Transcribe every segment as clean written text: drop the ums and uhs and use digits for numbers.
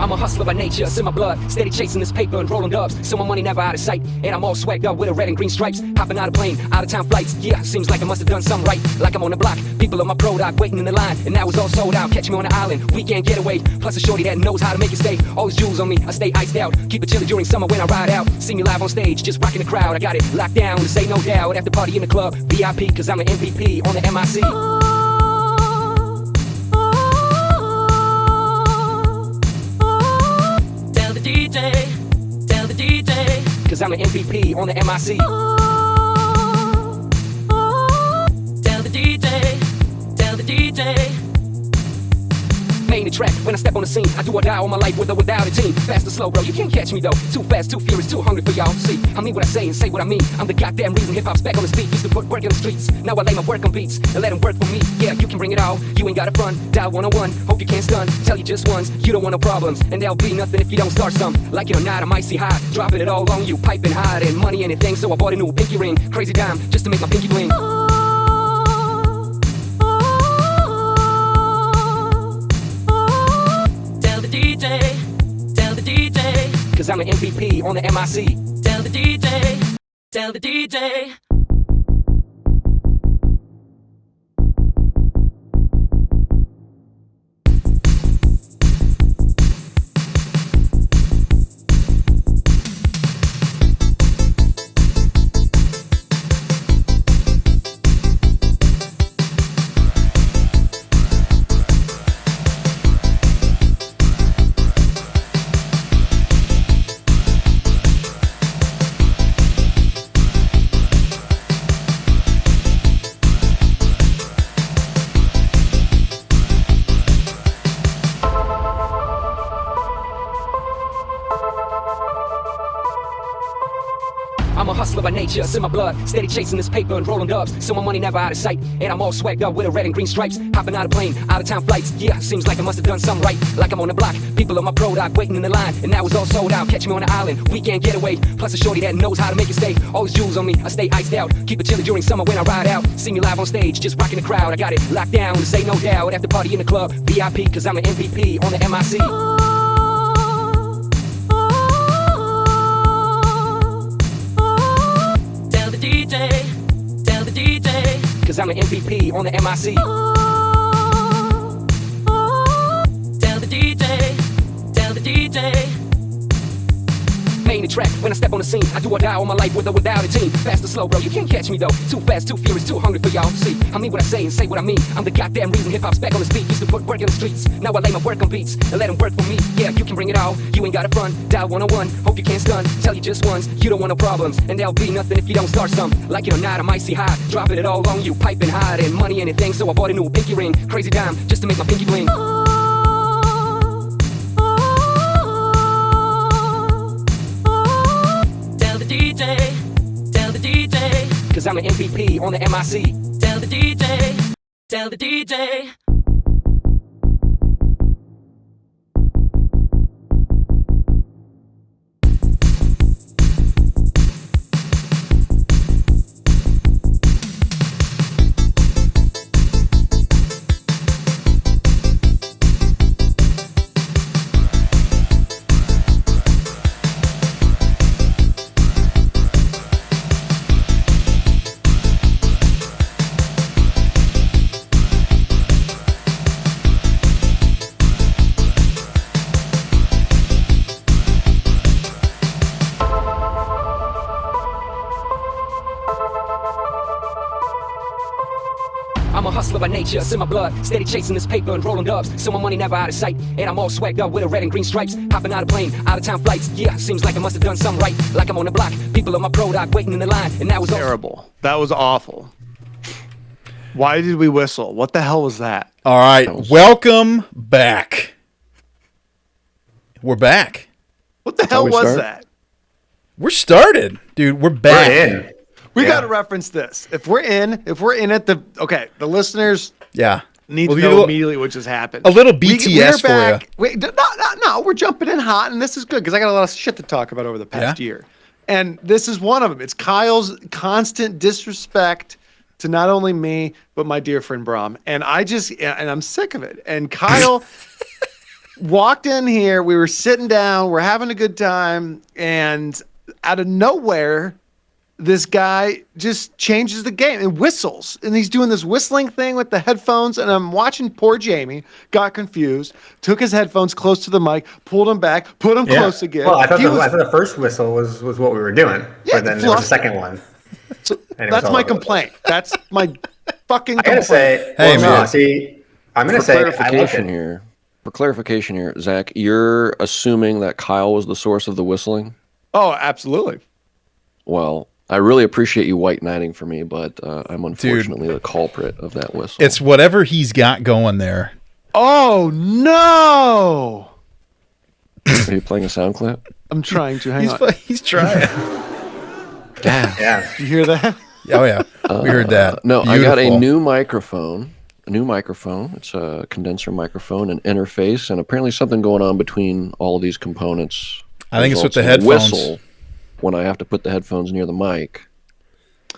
I'm a hustler by nature, it's in my blood. Steady chasing this paper and rolling dubs. So my money never out of sight. And I'm all swagged up with a red and green stripes. Hopping out of plane, out of town flights. Yeah, seems like I must have done something right. Like I'm on the block, people on my product waiting in the line. And now it's all sold out, catch me on the island. Weekend getaway, plus a shorty that knows how to make it stay. All these jewels on me, I stay iced out. Keep it chilly during summer when I ride out. See me live on stage, just rocking the crowd. I got it locked down, this ain't no doubt. After party in the club, VIP, cause I'm an MVP on the MIC. Tell the DJ, cause I'm an MVP on the MIC. Tell the DJ. Main the track, when I step on the scene, I do or die all my life with or without a team. Fast or slow, bro, you can't catch me though. Too fast, too furious, too hungry for y'all. See, I mean what I say and say what I mean. I'm the goddamn reason hip-hop's back on its feet. Used to put work in the streets, now I lay my work on beats and let them work for me. Yeah, you can bring it all, you ain't got a front. Dial 101, hope you can't stun. Tell you just once, you don't want no problems. And there'll be nothing if you don't start some. Like it or not, I might see high, dropping it all on you. Piping hard and money anything, so I bought a new pinky ring. Crazy dime, just to make my pinky bling. Tell the DJ, cause I'm an MVP on the MIC. Tell the DJ. I'm a hustler by nature, it's in my blood. Steady chasing this paper and rolling dubs. So my money never out of sight. And I'm all swagged up with a red and green stripes. Hopping out of plane, out of town flights. Yeah, seems like I must have done something right. Like I'm on the block, people on my product waiting in the line. And now it's all sold out, catch me on the island. Weekend getaway, plus a shorty that knows how to make it stay. All these jewels on me, I stay iced out. Keep it chilly during summer when I ride out. See me live on stage, just rocking the crowd. I got it locked down, this ain't no doubt. After party in the club, VIP, cause I'm an MVP on the MIC. Tell the DJ, cause I'm an MVP on the MIC. Tell the DJ. Main the track, when I step on the scene, I do or die all my life with or without a team. Fast or slow, bro, you can't catch me though. Too fast, too furious, too hungry for y'all. See, I mean what I say and say what I mean. I'm the goddamn reason hip-hop's back on its feet. Used to put work in the streets, now I lay my work on beats and let them work for me. Yeah, you can bring it all, you ain't got a front. Dial 101, hope you can't stun. Tell you just once, you don't want no problems. And there'll be nothing if you don't start some. Like it or not, I might see high, dropping it all on you. Piping hard and money anything, so I bought a new pinky ring. Crazy dime, just to make my pinky bling. Tell the DJ, cause I'm an MVP on the MIC. Tell the DJ. I'm a hustler by nature, it's in my blood. Steady chasing this paper and rolling dubs. So my money never out of sight. And I'm all swagged up with a red and green stripes. Hopping out of plane, out of town flights. Yeah, seems like I must have done something right. Like I'm on the block, people on my product waiting in the line. And that was terrible. That was awful. Why did we whistle? What the hell was that? All right, welcome back. We're back. What the hell was that? We're started, dude. We're back. We're in. We got to reference this. If we're in at the the listeners need to know immediately what just happened. A little BTS for you. No, we're jumping in hot, and this is good because I got a lot of shit to talk about over the past year. And this is one of them. It's Kyle's constant disrespect to not only me, but my dear friend Brom. And I'm sick of it. And Kyle, walked in here. We were sitting down. We're having a good time, and out of nowhere, this guy just changes the game and whistles. And he's doing this whistling thing with the headphones. And I'm watching poor Jamie, got confused, took his headphones close to the mic, pulled them back, put them close again. Well, I thought the first whistle was what we were doing. Yeah, but then there was a second one. So that's my complaint. That's my fucking complaint. I gotta say, hey, well, man. no, see, I'm gonna For say I like clarification it. here. For clarification here, Zach, you're assuming that Kyle was the source of the whistling? Oh, absolutely. Well, I really appreciate you white knighting for me, but I'm unfortunately the culprit of that whistle. It's whatever he's got going there. Oh, no. Are you playing a sound clip? I'm trying to. Hang on. He's trying. Yeah. Did you hear that? Oh yeah, we heard that. No, I got a Beautiful. new microphone. It's a condenser microphone, an interface, and apparently something going on between all of these components. I think it's with the results in a headphones. whistle when I have to put the headphones near the mic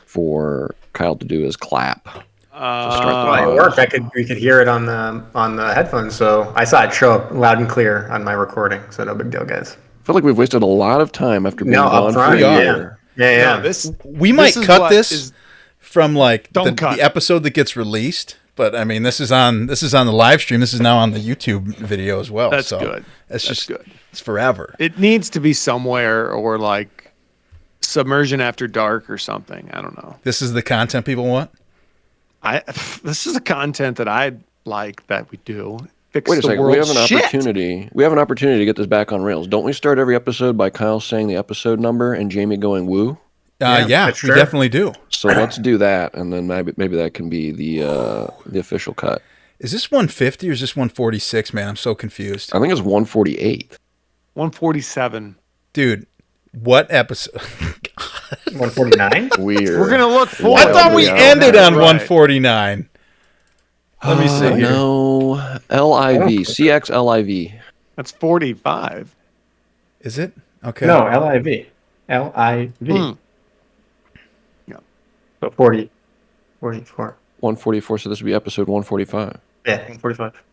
for Kyle to do his clap. To start the Well, it pod. worked. We could hear it on the headphones, so I saw it show up loud and clear on my recording. So no big deal, guys. I feel like we've wasted a lot of time after being No, gone for upfront, a yeah. year. Yeah. No, this We might is cut what this is- from like Don't cut. the episode that gets released, but I mean this is on the live stream. This is now on the YouTube video as well. That's so good. It's That's just good. It's forever. It needs to be somewhere or like Submersion After Dark or something. I don't know. This is the content people want. This is the content that I like that we do. Fix Wait a the second. world. We have an Shit. opportunity. We have an opportunity to get this back on rails. Don't we start every episode by Kyle saying the episode number and Jamie going woo? Yeah, that's we true. definitely do. So let's do that, and then maybe that can be the official cut. Is this 150 or is this 146, man? I'm so confused. I think it's 148. 147. Dude, what episode? 149. Weird. We're gonna look for. I thought we Yeah, ended on right. 149. Let me see here. No, LIV, CXLIV. That's 45. Is it? Okay. No, LIV. LIV. Hmm. Yeah. So 40. 44. 144. So this would be episode 145. Yeah, 145.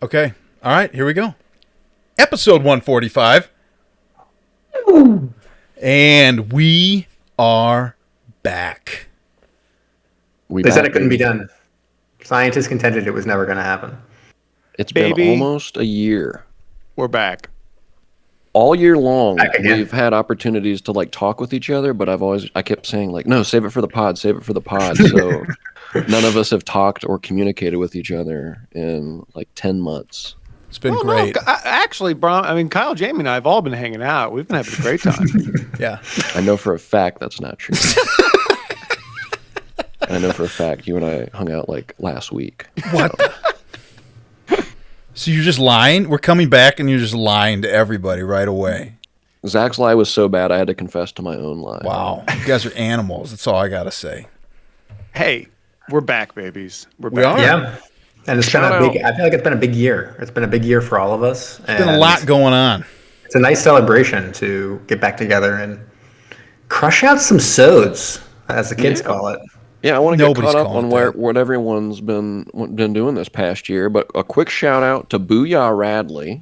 Okay. All right, here we go. Episode 145. And we are back. We They said back, it couldn't be baby. done. Scientists contended it was never going to happen. It's Baby. been almost a year. We're back. All year long, Back again. we've had opportunities to like talk with each other, but I kept saying like, no, save it for the pod, save it for the pod. So none of us have talked or communicated with each other in like 10 months. It's been Well, great. No, actually, Bron, I mean, Kyle, Jamie, and I have all been hanging out. We've been having a great time. Yeah. I know for a fact that's not true. And I know for a fact you and I hung out like last week. What? So you're just lying? We're coming back and you're just lying to everybody right away. Zach's lie was so bad I had to confess to my own lie. Wow. You guys are animals. That's all I got to say. Hey, we're back, babies. We're We back. are. Yeah. And it's been Shout a big, out. I feel like it's been a big year. It's been a big year for all of us. There's been a lot going on. It's a nice celebration to get back together and crush out some sods, as the kids call it. Yeah, I want to get Nobody's caught up calling on it that. what everyone's been doing this past year. But a quick shout out to Booyah Radley,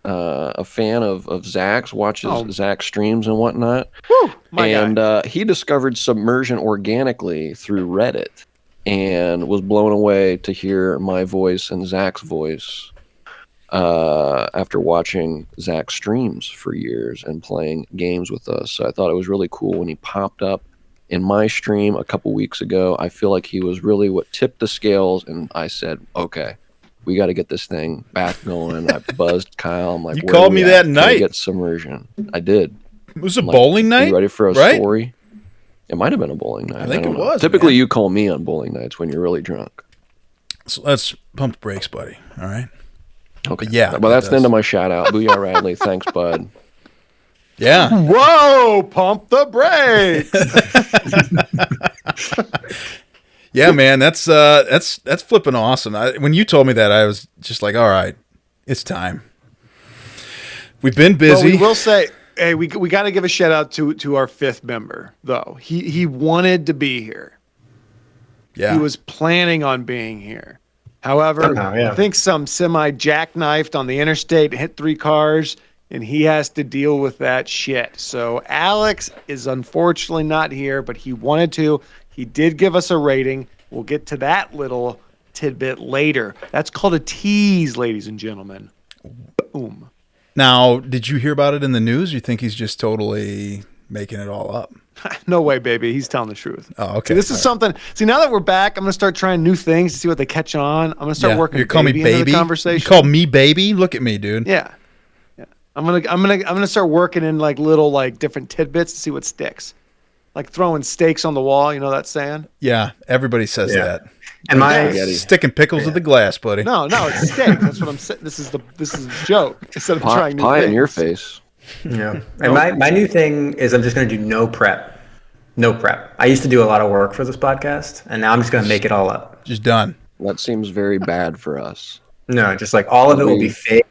a fan of Zach's, watches Zach streams and whatnot. Whew, my guy. He discovered Submersion organically through Reddit and was blown away to hear my voice and Zach's voice after watching Zach streams for years and playing games with us. So I thought it was really cool when he popped up in my stream a couple weeks ago. I feel like he was really what tipped the scales, and I said, okay, we got to get this thing back going. I buzzed Kyle. I'm like, You where called are me we that at? Can we night. get Submersion. I did. It was a I'm like, bowling night? You ready for a right? story? It might have been a bowling night. I think don't it know. was, Typically, man. you call me on bowling nights when you're really drunk. So let's pump the brakes, buddy. All right. Okay. Yeah, Well, that's it the end does. of my shout out. Booyah Radley. Thanks, bud. Yeah. Whoa, pump the brakes. Yeah, man. That's flipping awesome. When you told me that, I was just like, all right, it's time. We've been Well, busy. we will say, hey, we got to give a shout out to our fifth member, though. He wanted to be here. yeah. He was planning on being here. However, Somehow, yeah. I think some semi jackknifed on the interstate, hit 3 cars, and he has to deal with that shit. So Alex is unfortunately not here, but he wanted to. He did give us a rating. We'll get to that little tidbit later. That's called a tease, ladies and gentlemen. Boom. Now, did you hear about it in the news? You think he's just totally making it all up? No way, baby. He's telling the truth. Oh, okay. See, this is something. See, now that we're back, I'm gonna start trying new things to see what they catch on. I'm gonna start working. You call me baby into the baby. conversation. You call me baby. Look at me, dude. Yeah. I'm gonna start working in like little like different tidbits to see what sticks. Like throwing steaks on the wall. You know that saying? Yeah, everybody says Yeah. that. And my Sticking pickles to the glass, buddy. No, it's steak. That's what I'm saying. This is a joke. Instead of trying new Pie things. in your face. Yeah. And my new thing is I'm just going to do no prep. No prep. I used to do a lot of work for this podcast, and now I'm just going to make it all up. Just done. That seems very bad for us. No, just like all of it will be fake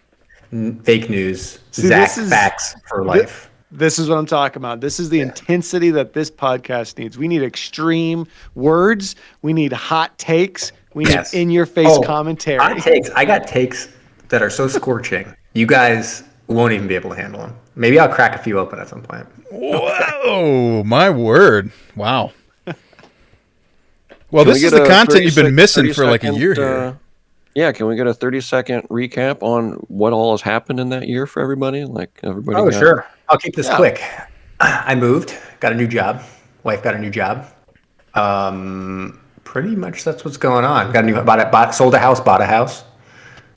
news, See, Zach this is- facts for life. This is what I'm talking about. This is the intensity that this podcast needs. We need extreme words. We need hot takes. We need Yes. in-your-face commentary. Hot takes. I got takes that are so scorching. You guys won't even be able to handle them. Maybe I'll crack a few open at some point. Whoa, my word. Wow. Well, Can this we is get the a content you've been 30 missing for like a 30-second, year here. Yeah, can we get a 30-second recap on what all has happened in that year for everybody? Like everybody. Oh, got- sure. I'll keep this Yeah. quick. I moved, got a new job. Wife got a new job. Pretty much that's what's going on. Got a new sold a house, bought a house.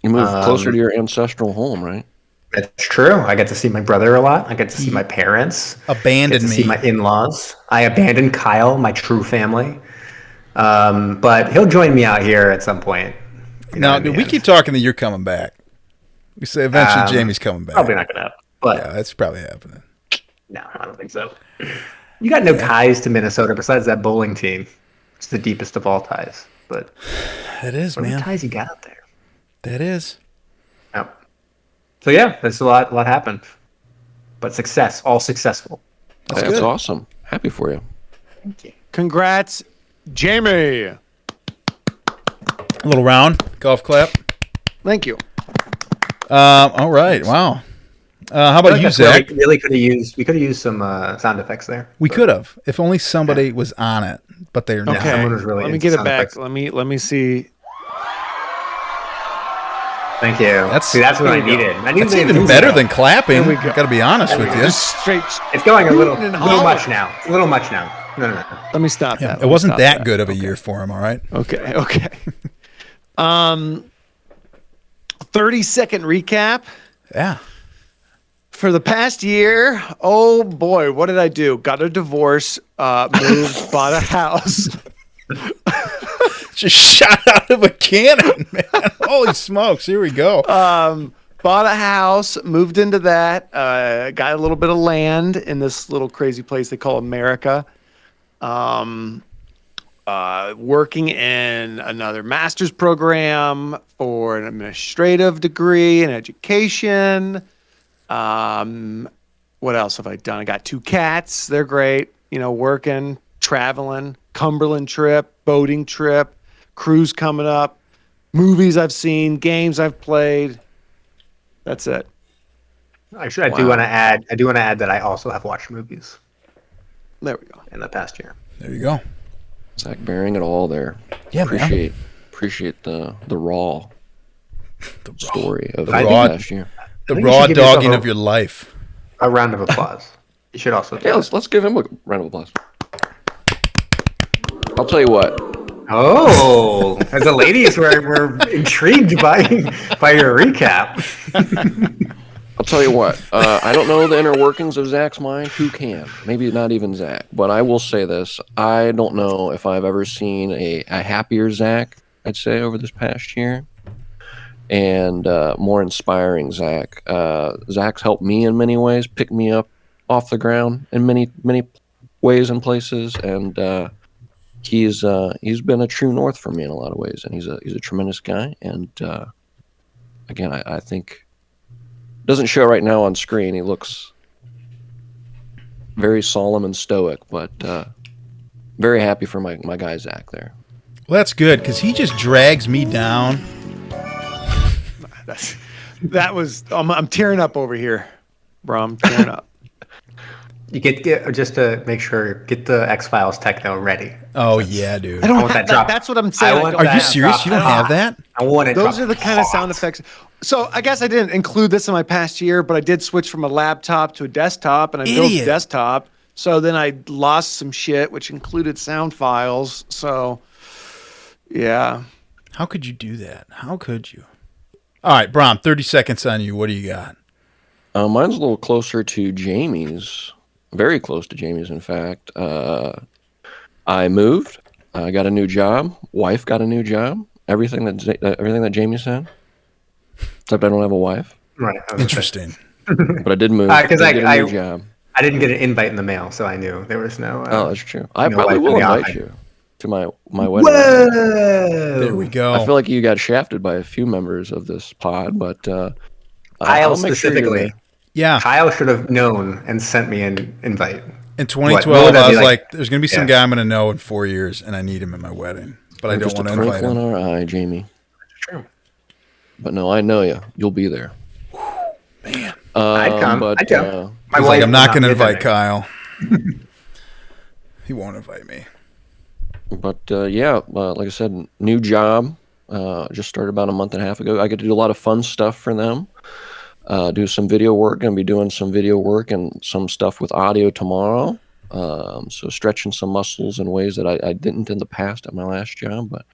You moved closer to your ancestral home, right? That's true. I get to see my brother a lot. I get to see my parents. Abandoned get to see me. my in-laws. I abandoned Kyle, my true family. But he'll join me out here at some point. You know Now, what I dude, we mean? keep talking that you're coming back. We say eventually Jamie's coming back. Probably not gonna happen. But Yeah, that's probably happening. no, I don't think so. You got no ties to Minnesota besides that bowling team. It's the deepest of all ties. But That is, what are the man. ties you got out there? That is. Yeah. So yeah, there's a lot happened. But success, all successful. That's good. awesome. Happy for you. Thank you. Congrats, Jamie. A little round. Golf clap. Thank you. All right. Wow. How about you, Zach? Really could have used. We could have used some sound effects there. We could have, if only somebody was on it, but they're not. Okay. someone was really Let me into get it sound back. effects. Let me see. Thank you. That's- That's what I There you go. needed. I needed That's the even better enthusiasm. than clapping. There we go. Got to be honest with you. Just straight. It's going a little and holler. much now. A little much now. No. Let me stop that. Let It me wasn't stop that good of a year for him. All right. Okay. 30-second recap. Yeah. For the past year, oh boy, what did I do? Got a divorce, moved, bought a house. Just shot out of a cannon, man. Holy smokes. Here we go. Bought a house, moved into that, got a little bit of land in this little crazy place they call America. Working in another master's program for an administrative degree in education. What else have I done? I got 2 cats. They're great. You know, working, traveling, Cumberland trip, boating trip, cruise coming up, movies I've seen, games I've played. That's it. Actually, I do want to add. I do want to add that I also have watched movies There we go. in the past year. There you go. Zach bearing it all there. Yeah, man. Appreciate the raw story of the raw- past year. The I think you raw should give yourself dogging a- of your life. A round of applause. You should also. Do Yeah, that. let's give him a round of applause. I'll tell you what. Oh, as the ladies were intrigued by your recap. I'll tell you what. I don't know the inner workings of Zach's mind. Who can? Maybe not even Zach. But I will say this: I don't know if I've ever seen a happier Zach. I'd say over this past year, and more inspiring Zach. Zach's helped me in many ways, pick me up off the ground in many ways and places, and he's been a true north for me in a lot of ways. And he's a tremendous guy. And again, I think. Doesn't show right now on screen. He looks very solemn and stoic, but very happy for my guy Zach there. Well, that's good because he just drags me down. That was. I'm tearing up over here, bro. I'm tearing up. You get just to make sure, get the X-Files techno ready. Oh yeah, dude. I don't want have that drop. That's what I'm saying. I want Are you that serious? drop You don't have that? I want it. Those drop are the kind of sound hot. effects. So I guess I didn't include this in my past year, but I did switch from a laptop to a desktop, and I built a Idiot. desktop. So then I lost some shit, which included sound files. So, yeah. How could you do that? How could you? All right, Brom, 30 seconds on you. What do you got? Mine's a little closer to Jamie's. Very close to Jamie's, in fact. I moved. I got a new job. Wife got a new job. Everything that Jamie said. Except I don't have a wife. Right. Interesting. But I did move. Because Did get a new job. I didn't get an invite in the mail, so I knew there was no. Oh, that's true. I no probably wife will in the invite eye. you to my wedding. Whoa! There we go. I feel like you got shafted by a few members of this pod, but Kyle I'll make sure you're specifically. there. Yeah. Kyle should have known and sent me an invite. In What 2012, would that I be was like? like, there's going to be some Yeah. guy I'm going to know in 4 years, and I need him at my wedding. But I don't Just a want to invite twinkle in him. our eye, Jamie. True. But no, I know you. You'll be there. Man. I'd come. But I'd come. My He's wife like, I'm not will going to be invite there. Kyle. He won't invite me. But like I said, new job. Just started about a month and a half ago. I get to do a lot of fun stuff for them. Do some video work. Gonna be doing some video work and some stuff with audio tomorrow. So stretching some muscles in ways that I didn't in the past at my last job. But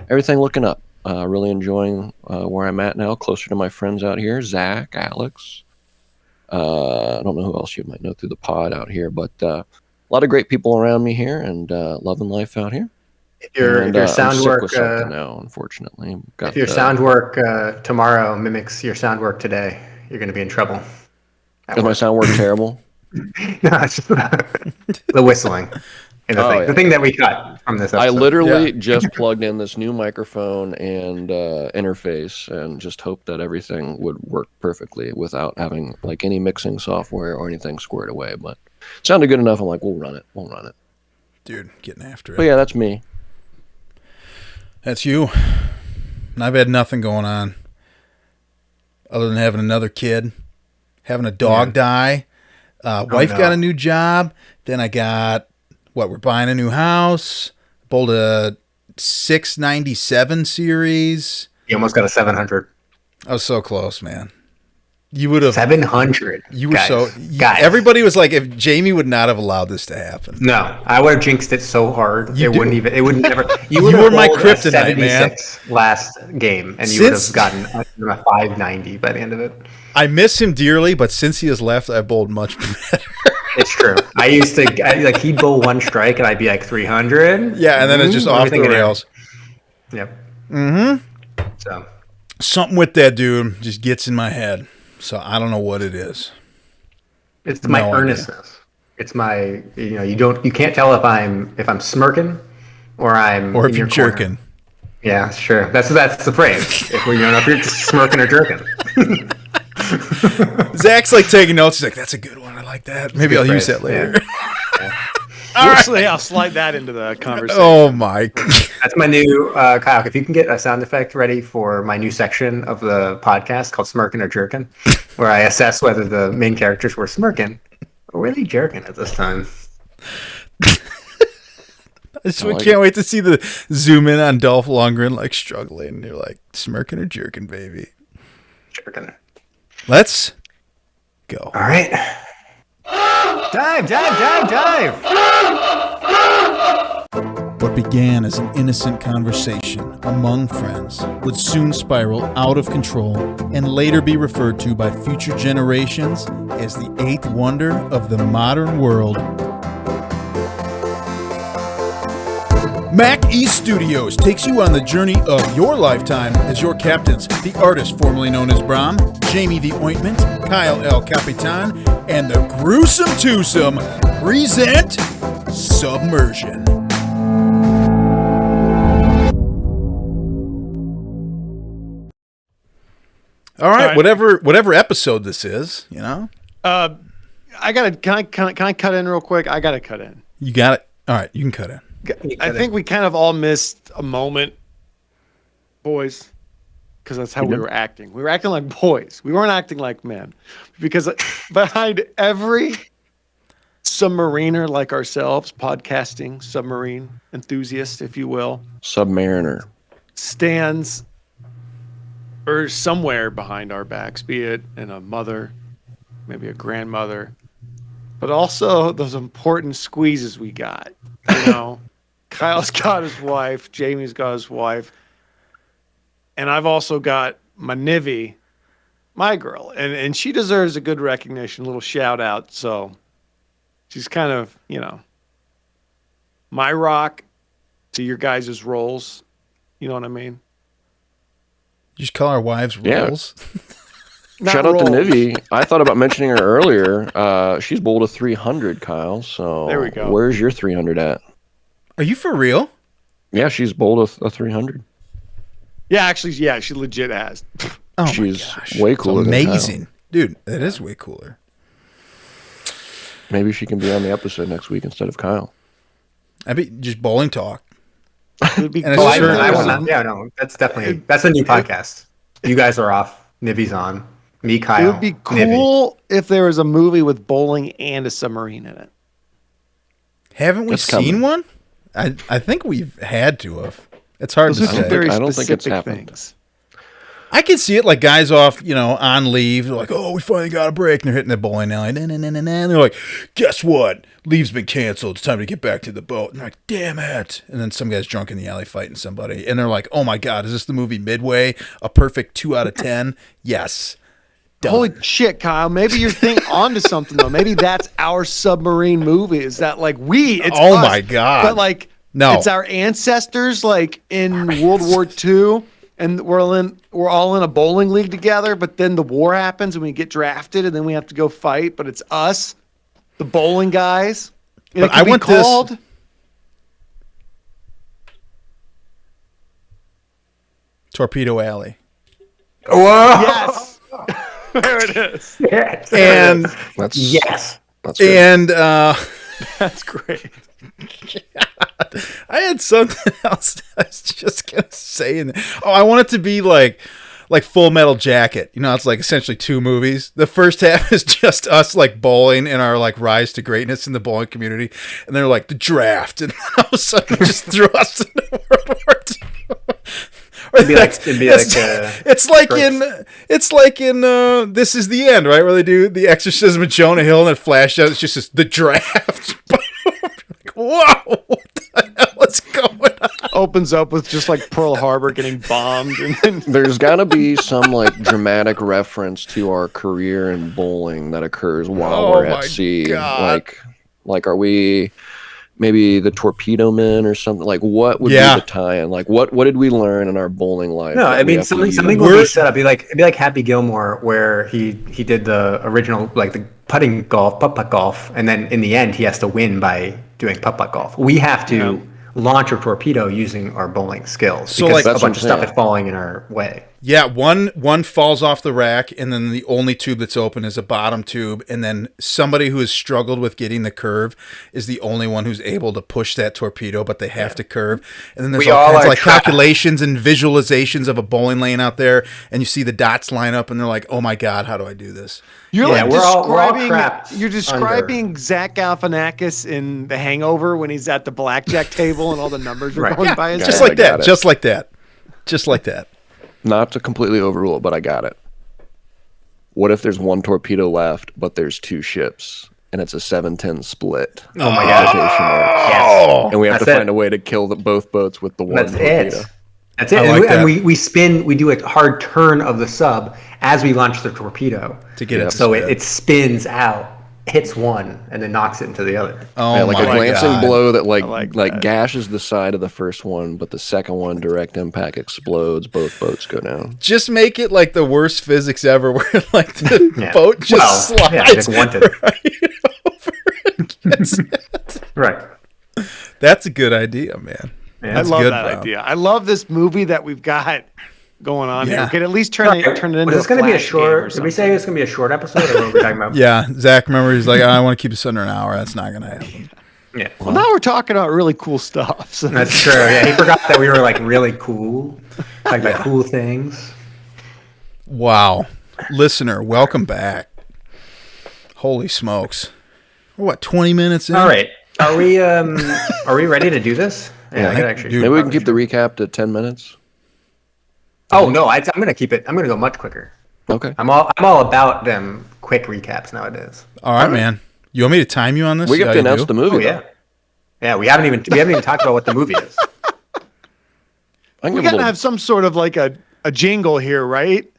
everything looking up. Really enjoying where I'm at now. Closer to my friends out here, Zach, Alex. I don't know who else you might know through the pod out here, but a lot of great people around me here and loving life out here. If your I'm sound sick work, with something now, unfortunately. if your sound work tomorrow mimics your sound work today, you're going to be in trouble. Is my sound work terrible? No, it's just the whistling. And Oh, yeah. the thing that we cut from this I episode. literally just plugged in this new microphone and interface and just hoped that everything would work perfectly without having like any mixing software or anything squared away. But it sounded good enough. I'm like, we'll run it. Dude, getting after But it. yeah, that's me. That's you. And I've had nothing going on other than having another kid, having a dog die. Wife no. got a new job. Then I got, we're buying a new house. Bought a 697 series. You almost got a 700. I was so close, man. You would have. 700. You were guys. Guys. Everybody was like, if Jamie would not have allowed this to happen. No, I would have jinxed it so hard. You It do. wouldn't even. It would never. You would have were my rolled a kryptonite, man. 76 last game, and you would Since- have gotten a 590 by the end of it. I miss him dearly, but since he has left, I've bowled much better. It's true. I used to like he'd bowl one strike, and I'd be like 300. Yeah, and then it's just Ooh, off the everything in there. rails. Yep. Mm-hmm. So Something with that dude just gets in my head. So I don't know what it is. it's my No idea. earnestness. It's my you can't tell if I'm smirking or I'm Or in if your you're corner. jerking. Yeah, sure. That's the phrase. If we don't know if you're just smirking or jerking. Zach's like taking notes. He's like, that's a good one. I like that. Maybe Good I'll use phrase, that later. Actually, I'll slide that into the conversation. Oh, my. That's my new Kyle. If you can get a sound effect ready for my new section of the podcast called "Smirking or Jerking," where I assess whether the main characters were smirking or really jerking at this time. I just can't wait to see the zoom in on Dolph Lundgren, like struggling. You're like, smirking or jerking, baby. Jerking. Let's go. All right. Dive! What began as an innocent conversation among friends would soon spiral out of control and later be referred to by future generations as the eighth wonder of the modern world. Mac East Studios takes you on the journey of your lifetime as your captains, the artist formerly known as Brom, Jamie the Ointment, Kyle El Capitan, and the Gruesome Twosome present Submersion. All right, right. whatever episode this is, you know, I gotta. Can I cut in real quick? I gotta cut in. you got it. All right, you can cut in. I think we kind of all missed a moment, boys, because that's how we were acting. We were acting like boys. We weren't acting like men. Because behind every submariner like ourselves, podcasting submarine enthusiast, if you will, Submariner. stands or somewhere behind our backs, be it in a mother, maybe a grandmother, but also those important squeezes we got. You know, Kyle's got his wife, Jamie's got his wife, and I've also got my Nivy, my girl, and she deserves a good recognition, a little shout out. So she's kind of, you know, my rock to your guys' roles. You know what I mean? You just call our wives Yeah. roles. Not Shout out to roles. Nivy. I thought about mentioning her earlier. She's bowled a 300, Kyle. So There we go. Where's your 300 at? Are you for real? Yeah, she's bowled a 300. Yeah, actually, yeah, she legit has. Oh She's my gosh. way It's cooler than Kyle. amazing. Dude, that is way cooler. Maybe she can be on the episode next week instead of Kyle. I mean, just bowling talk. It would be And cool it's if sure- there I was will a- not. Yeah, no, that's a new podcast. You guys are off. Nivy's on. Me, Kyle. It would be Nivy. cool if there was a movie with bowling and a submarine in it. Haven't we It's seen coming. one? I think we've had to have. It's hard Those to are two say. very I don't think it's specific happened. things. I can see it like guys off, on leave. They're like, oh, we finally got a break. And they're hitting the bowling alley. And they're like, guess what? Leave's been canceled. It's time to get back to the boat. And they're like, damn it. And then some guy's drunk in the alley fighting somebody. And they're like, oh my God, is this the movie Midway? A perfect 2 out of 10? Yes. Done. Holy shit, Kyle. Maybe you're onto something, though. Maybe that's our submarine movie. Is that like it's Oh us, my God. But like, No. it's our ancestors like in World War II. And we're all in a bowling league together, but then the war happens and we get drafted and then we have to go fight, but it's us, the bowling guys. And But it could I be want this- called Torpedo Alley. Whoa! Yes. There it is. Yes. And That's yes. That's good. and That's great. I had something else I was just gonna say. I want it to be like Full Metal Jacket. It's like essentially 2 movies. The first half is just us like bowling and our like rise to greatness in the bowling community, and they're like the draft, and then all of a sudden it just threw us into World War II. It'd be like It's like in This Is the End, right? Where they do the exorcism of Jonah Hill and it flashed out. It's just the draft. Like, whoa, what the hell is going on? Opens up with just like Pearl Harbor getting bombed. And then There's got to be some like dramatic reference to our career in bowling that occurs while Oh we're my at sea. God. Like, are we maybe the Torpedo Men or something? Like, what would Yeah. be the tie-in? Like, what did we learn in our bowling life? No, that I we mean have to something use? will be set up. It'd be like Happy Gilmore, where he did the original like the putting golf, putt golf, and then in the end he has to win by doing putt golf. We have to launch a torpedo using our bowling skills So, because like- a That's what bunch of I'm stuff saying. is falling in our way. Yeah, one falls off the rack, and then the only tube that's open is a bottom tube, and then somebody who has struggled with getting the curve is the only one who's able to push that torpedo, but they have to curve. And then there's We all all kinds of are like trapped. calculations and visualizations of a bowling lane out there, and you see the dots line up, and they're like, "Oh my God, how do I do this?" You're Yeah, like we're all describing trapped you're describing Zach Galifianakis in The Hangover when he's at the blackjack table and all the numbers are Right. going Yeah, by his Just I head. like that, got it. just like that, just like that. Not to completely overrule it, but I got it. What if there's one torpedo left, but there's 2 ships, and it's a 7-10 split? Oh my god! Oh, And we have That's to it. find a way to kill both boats with the one That's torpedo. it. That's it. I And, like we, and that. we spin. We do a hard turn of the sub as we launch the torpedo to get it. so it spins out, hits one, and then knocks it into the other. Oh Yeah, like my a glancing God. blow that like like that. gashes the side of the first one, but the second one direct impact explodes. Both boats go down. Just make it like the worst physics ever, where like the Yeah. boat just Well, yeah, slides just wanted. right over and gets it. Right. That's a good idea, man. I That's love good, that Brown. idea. I love this movie that we've got going on here. Yeah. We could at least turn it into Was this a going to be a Flash game or short? Did we say something. it's going to be a short episode, or what were we talking about? Yeah, Zach, remember he's like, I want to keep this under an hour. That's not gonna happen. Yeah, Well, now we're talking about really cool stuff. So. that's true. Yeah, he forgot that we were like really cool, like by cool things. Wow. Listener, welcome back. Holy smokes. We're, what, 20 minutes in? All right, are we ready to do this? Yeah, I think- could actually. dude, Maybe we can keep the recap to 10 minutes. Oh no, I'm gonna keep it. I'm gonna go much quicker. Okay. I'm all about them quick recaps nowadays. All right, man. You want me to time you on this? We Yeah, have to you announce do? the movie. Oh yeah, yeah. We haven't even talked about what the movie is. I, can We give a gotta little, have some sort of like a jingle here, right?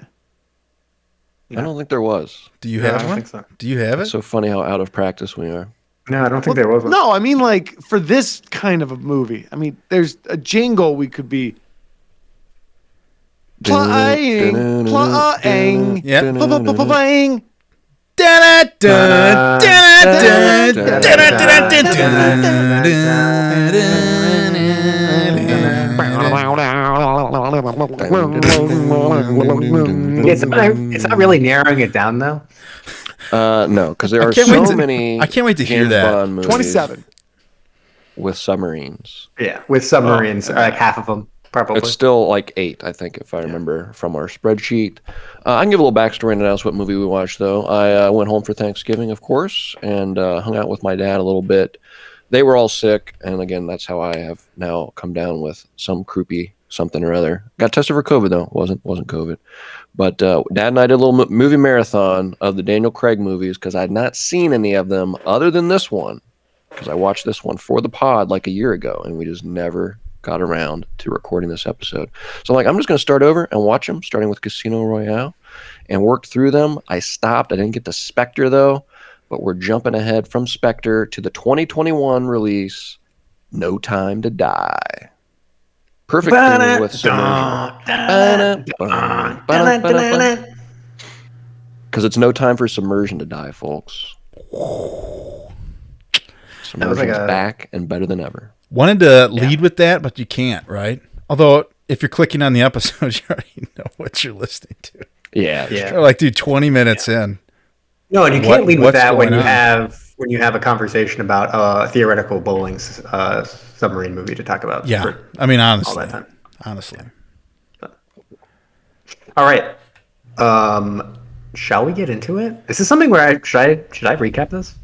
I don't think there was. Do you Yeah, I have don't one? think so. Do you have it? It's so funny how out of practice we are. No, I don't think there was one. No, I mean like for this kind of a movie. I mean, there's a jingle we could be playing. Yeah. Playing. It's not really narrowing it down though. No, because there are can't so wait to- many. I can't wait to hear James that. Bond movies 27. with submarines. Yeah, with submarines, like half of them probably. It's still like 8, I think, if I remember from our spreadsheet. I can give a little backstory and announce what movie we watched, though. I went home for Thanksgiving, of course, and hung out with my dad a little bit. They were all sick, and again, that's how I have now come down with some croupy something or other. Got tested for COVID, though. Wasn't COVID. But Dad and I did a little movie marathon of the Daniel Craig movies because I'd not seen any of them other than this one, because I watched this one for the pod like a year ago, and we just never got around to recording this episode. So I'm like, I'm just going to start over and watch them, starting with Casino Royale, and worked through them. I stopped. I didn't get to Spectre, though, but we're jumping ahead from Spectre to the 2021 release, No Time to Die. Perfect theme with submersion. Because it's no time for submersion to die, folks. Submersion's like a- back and better than ever. Wanted to lead with that, but you can't, right? Although, if you're clicking on the episode, you already know what you're listening to. Yeah. Yeah. They're like, dude, 20 minutes in. No, and you What- can't lead with what's that when going you on? have a conversation about a theoretical bowling submarine movie to talk about. Yeah. for I mean, all honestly. that time. Honestly. All right. Shall we get into it? Is this something where should I recap this?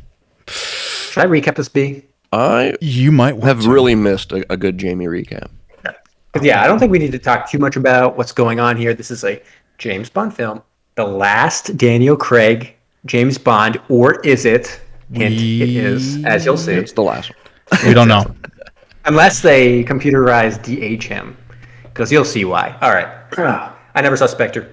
Should I recap this, B? I You might want have to. really missed a good Jamie recap. 'Cause, yeah, I don't think we need to talk too much about what's going on here. This is a James Bond film, the last Daniel Craig James Bond, or is it? Hint, it is, as you'll see. It's the last one. We don't know. Unless they computerized DH him, because you'll see why. All right. I never saw Spectre.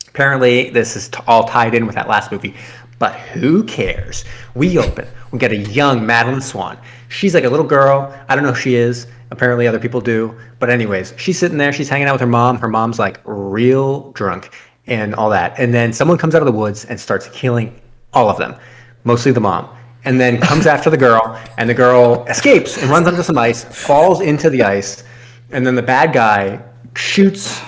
Apparently, this is all tied in with that last movie, but who cares? We open. We got a young Madeline Swan. She's like a little girl. I don't know who she is. Apparently, other people do. But anyways, she's sitting there. She's hanging out with her mom. Her mom's like real drunk and all that. And then someone comes out of the woods and starts killing all of them, mostly the mom. And then comes after the girl, and the girl escapes and runs under some ice, falls into the ice, and then the bad guy shoots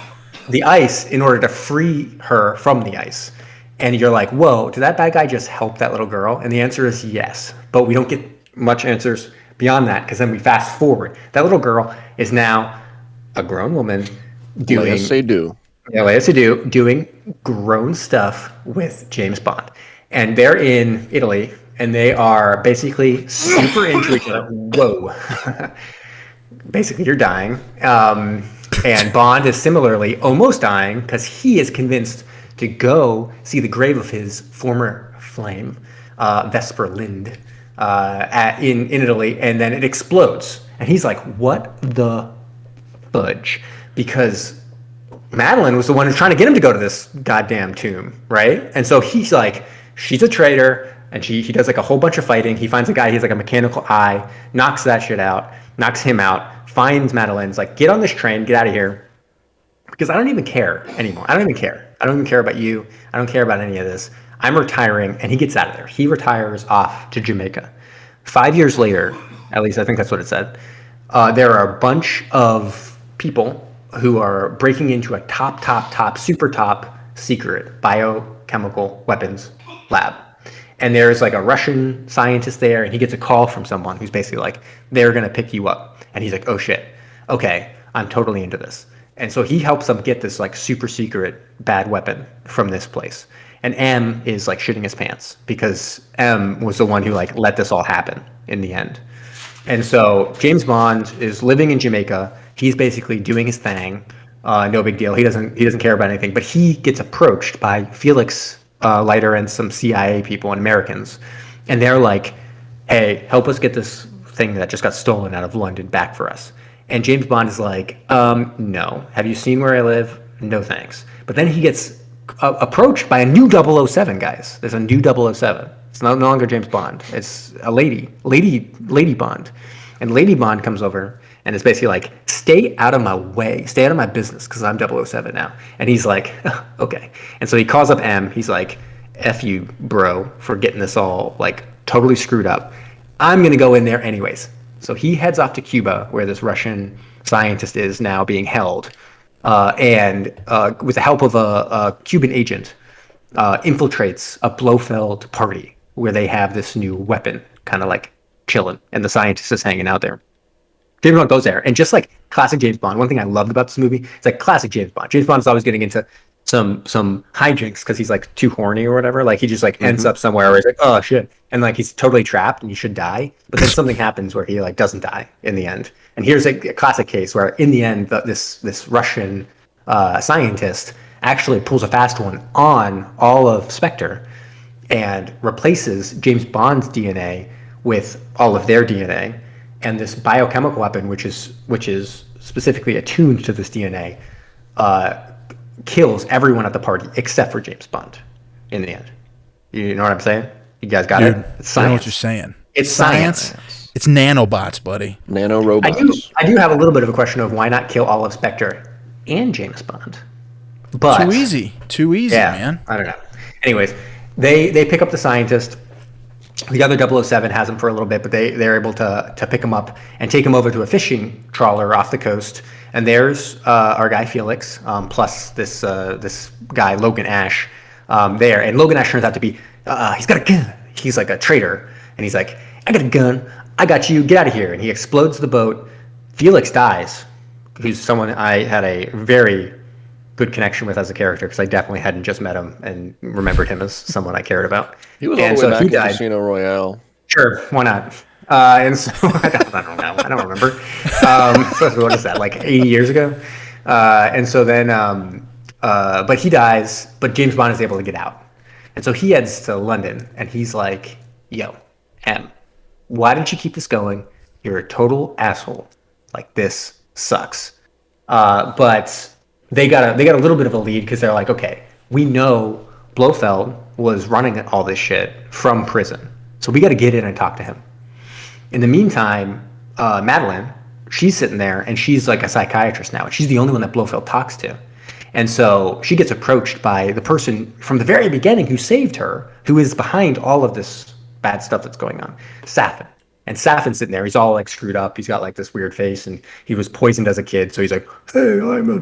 the ice in order to free her from the ice. And you're like, whoa, did that bad guy just help that little girl? And the answer is yes. But we don't get much answers beyond that, because then we fast forward. That little girl is now a grown woman doing Yes, they do. doing grown stuff with James Bond. And they're in Italy, and they are basically super into each other. Whoa. Basically, you're dying. And Bond is similarly almost dying because he is convinced to go see the grave of his former flame, Vesper Lind, in Italy, and then it explodes. And he's like, what the fudge? Because Madeline was the one who's trying to get him to go to this goddamn tomb, right? And so he's like, she's a traitor, and he does like a whole bunch of fighting. He finds a guy, he has like a mechanical eye, knocks that shit out, knocks him out, finds Madeline's like, get on this train, get out of here. Because I don't even care anymore. I don't even care. I don't even care about you. I don't care about any of this. I'm retiring, and he gets out of there. He retires off to Jamaica. 5 years later, at least I think that's what it said, there are a bunch of people who are breaking into a super top secret biochemical weapons lab. And there's like a Russian scientist there, and he gets a call from someone who's basically like, they're gonna pick you up. And he's like, oh shit, okay, I'm totally into this. And so he helps them get this like super secret bad weapon from this place. And M is like shitting his pants because M was the one who like let this all happen in the end. And so James Bond is living in Jamaica. He's basically doing his thing. No big deal. He doesn't care about anything. But he gets approached by Felix Leiter and some CIA people and Americans, and they're like, "Hey, help us get this thing that just got stolen out of London back for us." And James Bond is like, "No. Have you seen where I live? No, thanks." But then he gets approached by a new 007, guys. There's a new 007. It's no longer James Bond. It's a lady Bond. And Lady Bond comes over and is basically like, stay out of my way. Stay out of my business because I'm 007 now. And he's like, okay. And so he calls up M. He's like, F you, bro, for getting this all like totally screwed up. I'm going to go in there anyways. So he heads off to Cuba where this Russian scientist is now being held. And with the help of a Cuban agent, infiltrates a Blofeld party where they have this new weapon kind of like chilling, and the scientist is hanging out there. James Bond goes there, and just like classic James Bond, one thing I loved about this movie, it's like classic James Bond. James Bond is always getting into some hijinks because he's like too horny or whatever. Like he just like ends up somewhere where he's like, oh shit, and like he's totally trapped and he should die, but then something happens where he like doesn't die in the end. And here's a classic case where in the end this Russian scientist actually pulls a fast one on all of Spectre and replaces James Bond's DNA with all of their DNA, and this biochemical weapon, which is specifically attuned to this DNA, kills everyone at the party except for James Bond in the end. You know what I'm saying? You guys got Dude, it? It's I know science. what you're saying. It's science. It's nanobots, buddy. Nano I robots. do have a little bit of a question of why not kill all of Spectre and James Bond? But Too easy, man. I don't know. Anyways, they pick up the scientist. The other 007 has him for a little bit, but they're able to pick him up and take him over to a fishing trawler off the coast. And there's our guy Felix, plus this guy Logan Ash there. And Logan Ash turns out to be he's got a gun. He's like a traitor, and he's like, I got a gun. I got you. Get out of here. And he explodes the boat. Felix dies, who's someone I had a very good connection with as a character because I definitely hadn't just met him and remembered him as someone I cared about. He was all the way back in Casino Royale. Sure, why not? And so I don't know. I don't remember. So what is that? Like 80 years ago? And so then, but he dies. But James Bond is able to get out, and so he heads to London, and he's like, "Yo, M, why didn't you keep this going? You're a total asshole. Like this sucks." But they got a little bit of a lead because they're like, okay, we know Blofeld was running all this shit from prison, so we got to get in and talk to him. In the meantime, Madeline, she's sitting there and she's like a psychiatrist now, and she's the only one that Blofeld talks to. And so she gets approached by the person from the very beginning who saved her, who is behind all of this bad stuff that's going on, Safin. And Safin's sitting there. He's all like screwed up. He's got like this weird face, and he was poisoned as a kid. So he's like, "Hey, I'm a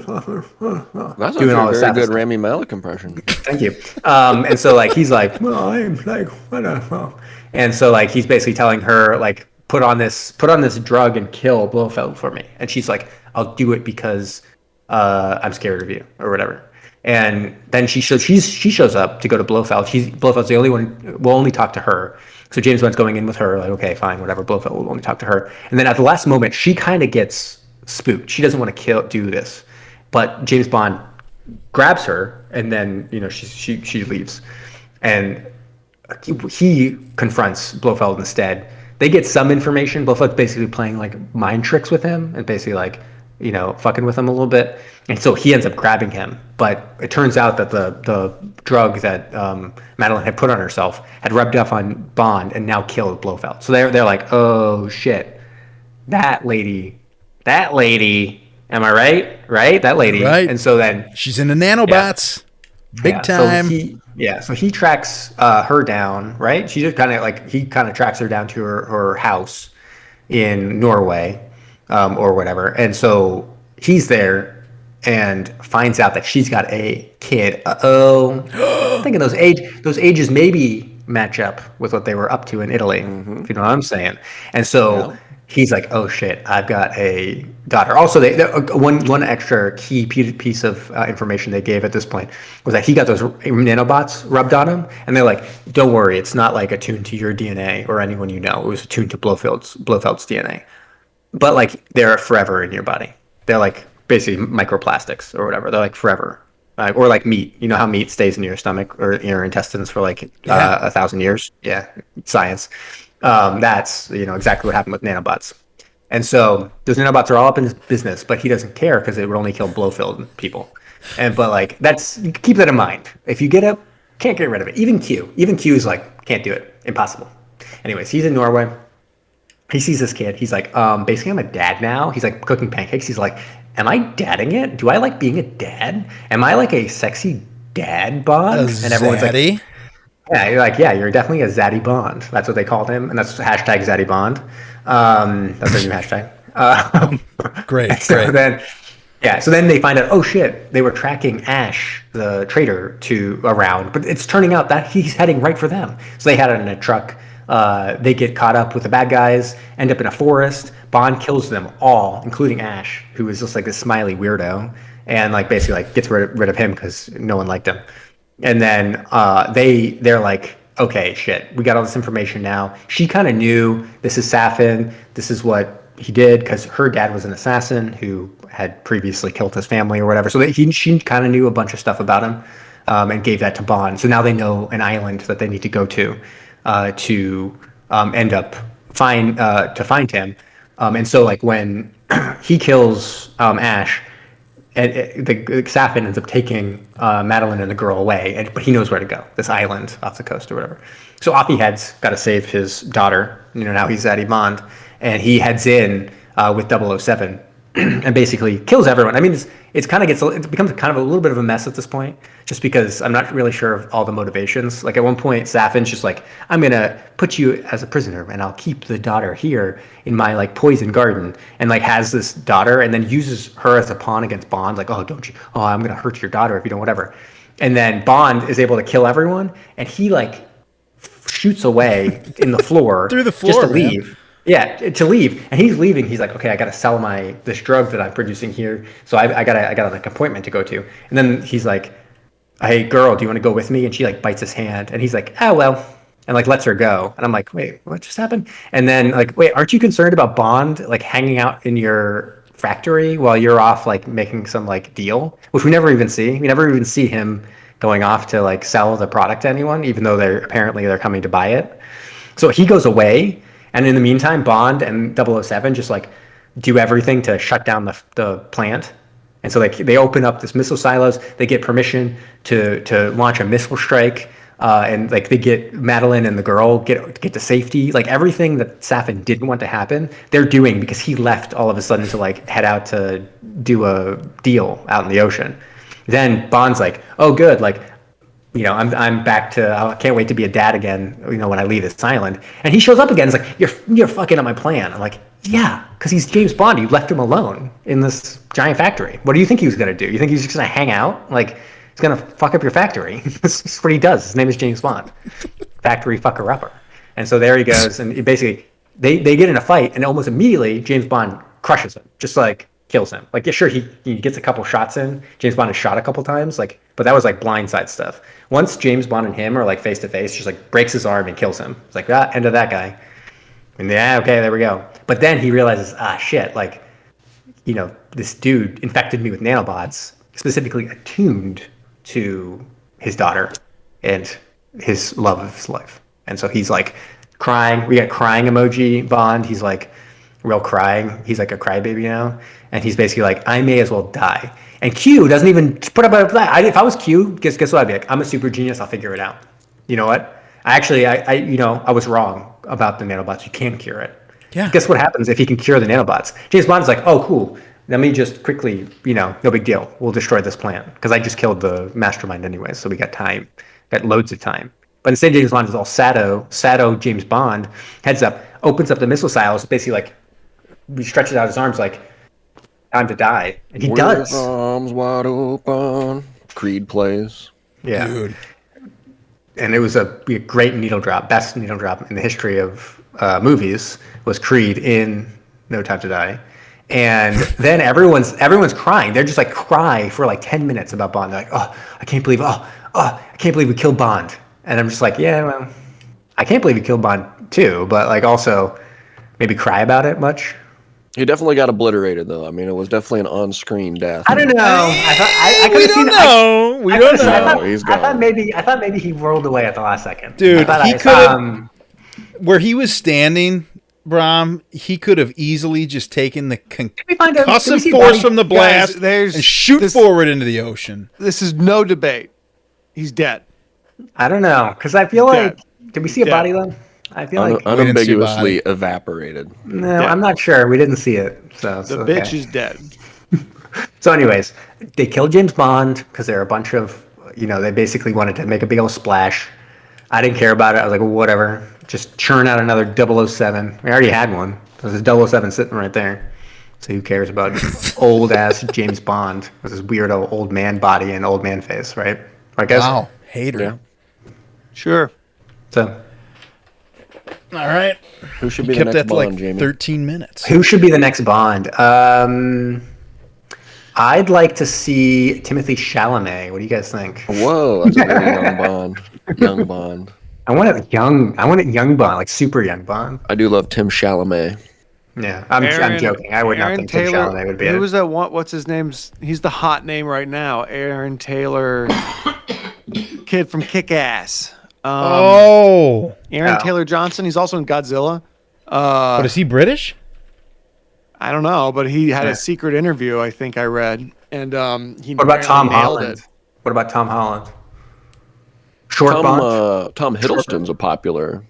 That's doing all a this very good stuff. Rami Malek impression. Thank you. And so like he's like, well, I'm like, whatever. And so like he's basically telling her like, put on this drug and kill Blofeld for me. And she's like, I'll do it because I'm scared of you or whatever. And then she shows up to go to Blofeld. Blofeld's the only one, will only talk to her. So James Bond's going in with her, like, okay, fine, whatever. Blofeld will only talk to her. And then at the last moment, she kind of gets spooked. She doesn't want to do this, but James Bond grabs her, and then she leaves, and he confronts Blofeld instead. They get some information. Blofeld's basically playing like mind tricks with him, and basically like fucking with him a little bit. And so he ends up grabbing him. But it turns out that the drug that Madeline had put on herself had rubbed off on Bond and now killed Blofeld. So they're like, oh shit, that lady, am I right? Right? That lady. Right. And so then She's in the nanobots. Big time. So he tracks her down, right? She just he kind of tracks her down to her house in Norway, or whatever. And so he's there and finds out that she's got a kid. I'm thinking those ages maybe match up with what they were up to in Italy, if you know what I'm saying. And so he's like, oh shit, I've got a daughter. Also, one extra key piece of information they gave at this point was that he got those nanobots rubbed on him, and they're like, don't worry, it's not like attuned to your DNA or anyone you know. It was attuned to Blofeld's DNA. But like they're forever in your body. They're like basically microplastics or whatever. They're like forever. Or like meat. You know how meat stays in your stomach or in your intestines for like 1,000 years? Yeah, science. That's exactly what happened with nanobots. And so those nanobots are all up in his business, but he doesn't care because it would only kill Blofeld people. But like keep that in mind. If you get it, can't get rid of it. Even Q is like, can't do it. Impossible. Anyways, he's in Norway. He sees this kid. He's like, basically, I'm a dad now. He's like cooking pancakes. He's like, am I dadding it? Do I like being a dad? Am I like a sexy dad Bond? And everyone's like, yeah, you're like, yeah, you're definitely a Zaddy Bond. That's what they called him. And that's hashtag Zaddy Bond. That's their new hashtag. Great. So then they find out, oh shit, they were tracking Ash, the traitor, around. But it's turning out that he's heading right for them. So they had it in a truck. They get caught up with the bad guys, end up in a forest. Bond kills them all, including Ash, who is just like this smiley weirdo, and like basically like gets rid of him because no one liked him. And then they're like, okay, shit, we got all this information now. She kind of knew this is Safin. This is what he did because her dad was an assassin who had previously killed his family or whatever. So she kind of knew a bunch of stuff about him and gave that to Bond. So now they know an island that they need to go to end up find him. And so like when he kills Ash, the Safin ends up taking Madeline and the girl away, but he knows where to go, this island off the coast or whatever. So off he heads, got to save his daughter. Now he's Zaddy Bond, and he heads in with 007 and basically kills everyone. I mean, it becomes kind of a little bit of a mess at this point, just because I'm not really sure of all the motivations. Like at one point, Safin's just like, I'm gonna put you as a prisoner, and I'll keep the daughter here in my like poison garden, and like has this daughter, and then uses her as a pawn against Bond. Like, I'm gonna hurt your daughter if you don't, whatever. And then Bond is able to kill everyone, and he like shoots away in the floor through the floor just to man. leave. Yeah, to leave, and he's leaving. He's like, okay, I gotta sell this drug that I'm producing here, so I got like an appointment to go to. And then he's like, hey girl, do you want to go with me? And she like bites his hand, and he's like, oh well, and like lets her go. And I'm like, wait, what just happened? And then like, wait, aren't you concerned about Bond like hanging out in your factory while you're off like making some like deal, which we never even see. We never even see him going off to like sell the product to anyone, even though they're coming to buy it. So he goes away. And in the meantime, Bond and 007 just like do everything to shut down the plant. And so they open up this missile silos. They get permission to launch a missile strike. And like they get Madeline and the girl get to safety. Like everything that Safin didn't want to happen, they're doing because he left all of a sudden to like head out to do a deal out in the ocean. Then Bond's like, oh good, like, I'm back to, I can't wait to be a dad again, when I leave this island. And he shows up again. He's like, you're fucking up my plan. I'm like, yeah, because he's James Bond. You left him alone in this giant factory. What do you think he was going to do? You think he's just going to hang out? Like, he's going to fuck up your factory. That's what he does. His name is James Bond. Factory fucker-upper. And so there he goes. And basically, they get in a fight, and almost immediately, James Bond crushes him. Just like, kills him. Like, yeah, sure, he gets a couple shots in. James Bond is shot a couple times, like, but that was like blindside stuff. Once James Bond and him are like face to face, just like breaks his arm and kills him. It's like, end of that guy. And yeah, okay, there we go. But then he realizes, shit, like, this dude infected me with nanobots, specifically attuned to his daughter and his love of his life. And so he's like crying. We got crying emoji Bond. He's like real crying. He's like a crybaby now. And he's basically like, I may as well die. And Q doesn't even put up with that. If I was Q, guess what I'd be like? I'm a super genius. I'll figure it out. You know what? I was wrong about the nanobots. You can cure it. Yeah. Guess what happens if he can cure the nanobots? James Bond is like, oh, cool. Let me just quickly, no big deal. We'll destroy this plant because I just killed the mastermind anyway. So we got time, got loads of time. But instead, James Bond is all Sado James Bond heads up, opens up the missile silos, basically like he stretches out his arms like, time to die, and he does. Arms wide open. Creed plays. Yeah. Dude. and it was a great needle drop, best needle drop in the history of movies was Creed in No Time to Die. And then everyone's crying. They're just like cry for like 10 minutes about Bond. They're like, oh, I can't believe we killed Bond. And I'm just like, yeah, well, I can't believe we killed Bond too, but like also maybe cry about it much. He definitely got obliterated, though. I mean, it was definitely an on-screen death. I don't know. I we don't know. We don't know. He's I thought gone. maybe he rolled away at the last second. Dude, I he thought could have. Where he was standing, Brom, he could have easily just taken the concussive force from the blast there's and shoot this- forward into the ocean. This is no debate. He's dead. I don't know, because I feel like did we see a Dead. body though? I feel like Unambiguously evaporated. no, Dead. I'm not sure. We didn't see it, so The okay. bitch is dead. So, anyways, they killed James Bond because there are a bunch of, they basically wanted to make a big old splash. I didn't care about it. I was like, well, whatever. Just churn out another 007. We already had one. There's a 007 sitting right there. So who cares about old ass James Bond with his weirdo old man body and old man face, right? I guess. Wow, hater. Yeah. Sure. So, All right. Who should be the Kept next that to Bond, like Jamie? 13 minutes. who should be the next Bond? I'd like to see Timothy Chalamet. What do you guys think? Whoa, that's a very young Bond. Young Bond. I want it young Bond, like super young Bond. I do love Tim Chalamet. Yeah, I'm joking. I would not think Tim Chalamet would be Who it. was that one? What's his name's? He's the hot name right now. Aaron Taylor, kid from Kick-Ass. Oh. Aaron Oh. Taylor Johnson. He's also in Godzilla. But is he British? I don't know, but he had a secret interview. I think I read, and he. What about Tom nailed Holland? it. What about Tom Holland? Short Bond? Tom Hiddleston's a popular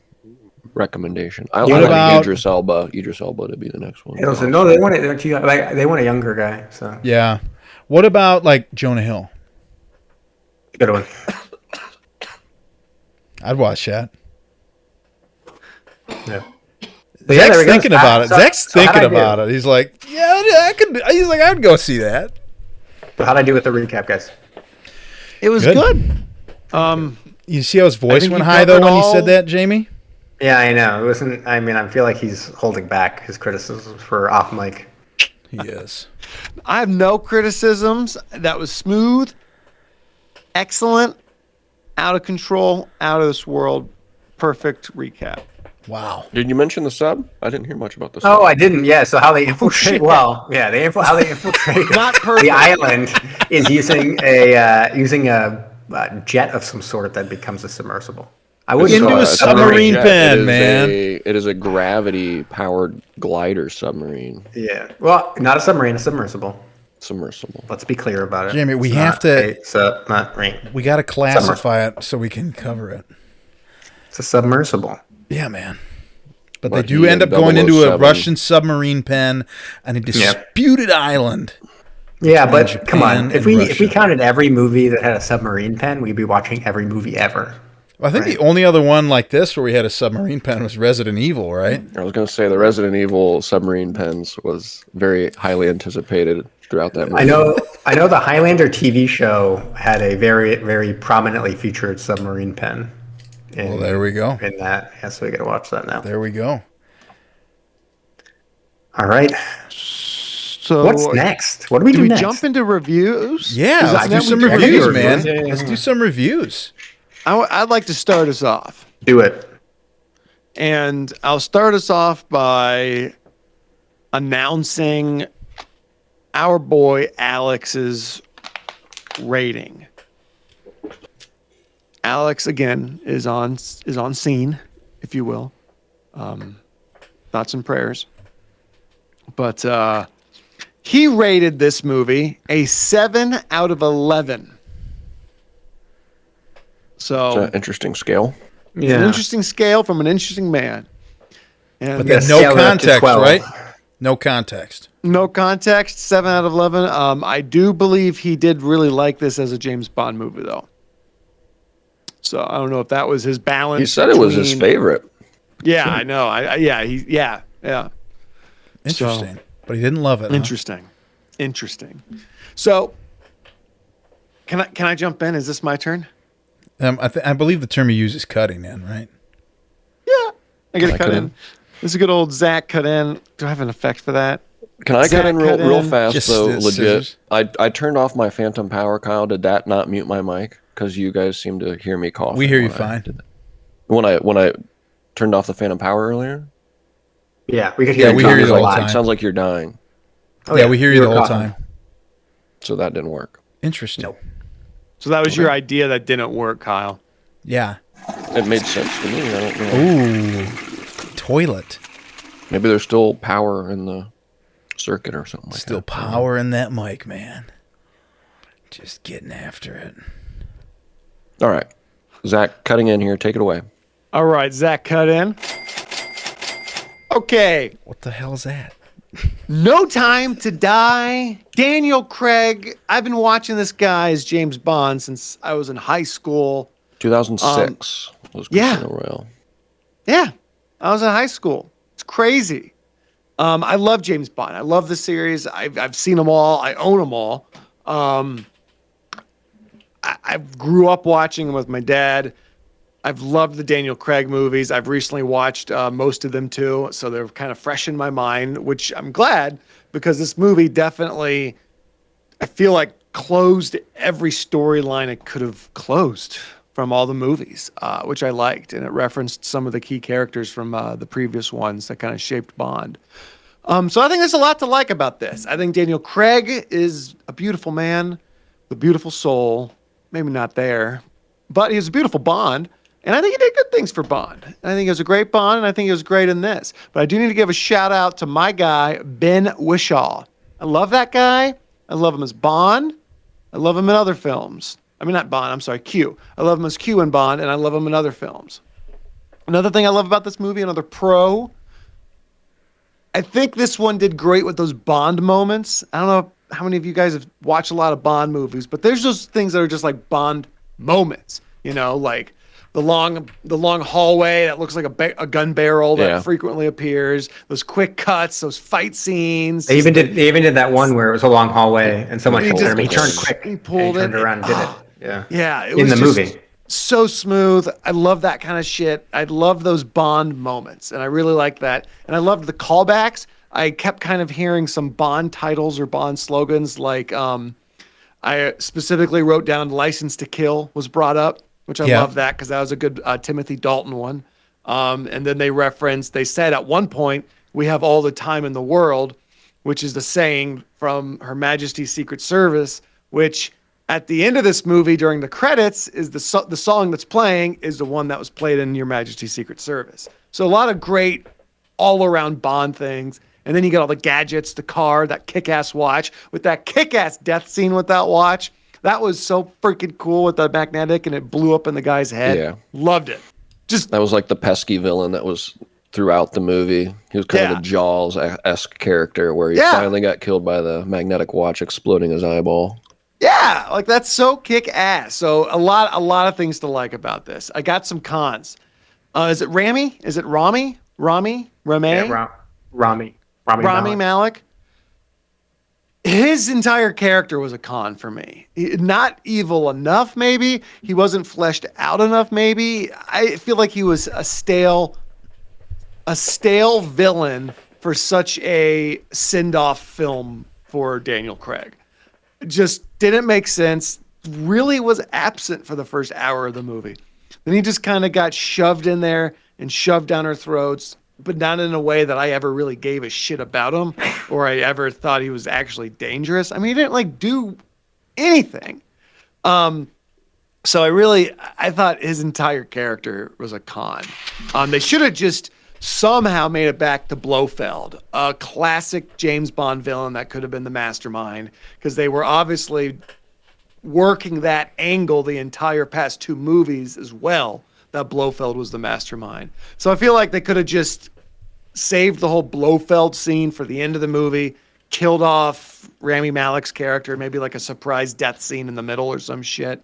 recommendation. I What like about- Idris Elba. Idris Elba to be the next one. Hiddleston. No, they want it. They want a younger guy. So Yeah. What about like Jonah Hill? good one. I'd watch that. Yeah. Zach's thinking about it. So Zach's how'd thinking I do? about it. He's like, yeah, I could. He's like, I'd go see that. How'd I do with the recap, guys? It was Good. good. You see how his voice think went you high though covered when he all- said that, Jamie? Yeah, I know. It wasn't. I mean, I feel like he's holding back his criticisms for off mic. He is. I have no criticisms. That was smooth, excellent, out of control, out of this world. Perfect recap. Wow. Did you mention the sub? I didn't hear much about the sub. Oh, I didn't. Yeah. So how they infiltrate? Well, yeah, how they infiltrate Not perfect. the island is using a jet of some sort that becomes a submersible. I wouldn't Into call a it submarine jet. pen, It is man. It is a gravity-powered glider submarine. Yeah. Well, not a submarine, a submersible. Submersible. Let's be clear about it. Jamie, we It's have not to- a submarine. We got to classify it so we can cover it. It's a submersible. Yeah, man. But Like they do he end in up going into a 007. Russian submarine pen on a disputed island. Yeah, but Japan come on. If and we Russia. counted every movie that had a submarine pen, we'd be watching every movie ever. Well, I think the only other one like this where we had a submarine pen was Resident Evil, right? I was going to say the Resident Evil submarine pens was very highly anticipated throughout that movie. I know the Highlander TV show had a very, very prominently featured submarine pen. Well, there we go. In that. Yeah, so we gotta watch that now. There we go. All right. So What's next? What do we do do we next? jump into reviews? Yeah, Is let's that do what some we do? reviews, Yeah, man. yeah, yeah, Let's yeah. do some reviews. I'd like to start us off. Do it. And I'll start us off by announcing our boy Alex's rating. Alex again is on scene, if you will. Thoughts and prayers. But he rated this movie a 7 out of 11. So It's an interesting scale. an Yeah. interesting scale from an interesting man. And But Yeah, then no scale it up to context, 12. right? No context. no context, 7 out of 11. I do believe he did really like this as a James Bond movie, though. So I don't know if that was his balance. He said it was his between- favorite. Yeah, I know. Yeah. Interesting. But he didn't love it. Huh? Interesting. So can I jump in? Is this my turn? I believe the term you use is cutting in, right? Yeah, I get a I cut cut in. in? This is a good old Zach cut in. Do I have an effect for that? Can I Zach cut in cut real in. fast Just though? the Legit. scissors. I turned off my phantom power, Kyle. Did that not mute my mic? Because you guys seem to hear me coughing. We hear you when I fine. did that. When I turned off the phantom power earlier. Yeah, we could hear Yeah, you we talking hear you a the whole lot. time. Sounds like you're dying. Oh, yeah, we hear you the were whole coughing. time. So that didn't work. Interesting. Nope. So that was your idea that didn't work, Kyle. Yeah. It made sense to me. I don't know. Ooh, toilet. Maybe there's still power in the circuit or something like Still that. power in that mic, man. Just getting after it. All right. Zach, cutting in here. Take it away. All right, Zach cut in. Okay, What the hell is that? No Time to Die. Daniel Craig. I've been watching this guy as James Bond since I was in high school. 2006 was yeah. Casino Royale. Yeah, I was in high school. It's crazy. I love James Bond. I love the series. I've seen them all. I own them all. I grew up watching them with my dad. I've loved the Daniel Craig movies. I've recently watched most of them too, so they're kind of fresh in my mind, which I'm glad because this movie definitely, I feel like, closed every storyline it could have closed from all the movies, which I liked, and it referenced some of the key characters from the previous ones that kind of shaped Bond. So I think there's a lot to like about this. I think Daniel Craig is a beautiful man with a beautiful soul. Maybe not there, but he's a beautiful Bond. And I think he did good things for Bond. And I think he was a great Bond, and I think he was great in this. But I do need to give a shout out to my guy, Ben Whishaw. I love that guy. I love him as Bond. I love him in other films. I mean, not Bond, I'm sorry, Q. I love him as Q in Bond, and I love him in other films. Another thing I love about this movie, another pro, I think this one did great with those Bond moments. I don't know how many of you guys have watched a lot of Bond movies, but there's those things that are just like Bond moments, you know, like the long hallway that looks like a gun barrel that Yeah. frequently appears, those quick cuts, those fight scenes. They even did that one where it was a long hallway and someone He told just- him he turned quick. he pulled and he turned it. around and did it. Yeah. Yeah, it In was the just movie. so smooth. I love that kind of shit. I love those Bond moments, and I really like that. And I loved the callbacks. I kept kind of hearing some Bond titles or Bond slogans, like I specifically wrote down "License to Kill" was brought up, which I Yeah. love that because that was a good Timothy Dalton one. And then they said at one point, "We have all the time in the world," which is the saying from Her Majesty's Secret Service, which at the end of this movie during the credits is the song that's playing is the one that was played in Your Majesty's Secret Service. So a lot of great all around Bond things. And then you get all the gadgets, the car, that kick-ass watch with that kick-ass death scene with that watch. That was so freaking cool with the magnetic and it blew up in the guy's head. Yeah. Loved it. Just That was like the pesky villain that was throughout the movie. He was kind Yeah. of the Jaws-esque character where he Yeah. finally got killed by the magnetic watch exploding his eyeball. yeah, like that's so kick-ass. So a lot of things to like about this. I got some cons. Is it Rami? Is it Rami? Rami? Yeah, Rami Malek. Malek. His entire character was a con for me. Not evil enough, maybe. He wasn't fleshed out enough, maybe. I feel like he was a stale villain for such a send-off film for Daniel Craig. Just didn't make sense. Really was absent for the first hour of the movie. Then he just kind of got shoved in there and shoved down our throats, but not in a way that I ever really gave a shit about him or I ever thought he was actually dangerous. I mean, he didn't like do anything. So I thought his entire character was a con. They should have just somehow made it back to Blofeld, a classic James Bond villain that could have been the mastermind, because they were obviously working that angle the entire past two movies as well, that Blofeld was the mastermind. So I feel like they could have just saved the whole Blofeld scene for the end of the movie, killed off Rami Malek's character, maybe like a surprise death scene in the middle or some shit.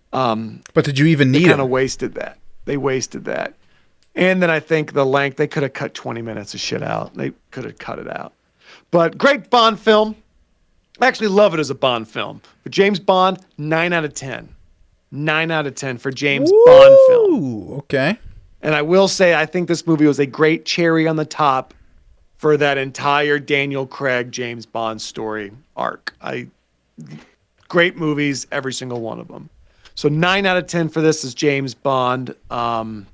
But did you even need Kind of him? wasted that. They wasted that. And then I think the length, they could have cut 20 minutes of shit out. They could have cut it out. But great Bond film. I actually love it as a Bond film. But James Bond, 9 out of 10. 9 out of 10 for James Bond film. Ooh, okay. And I will say, I think this movie was a great cherry on the top for that entire Daniel Craig James Bond story arc. Great movies, every single one of them. So 9 out of 10 for this is James Bond. But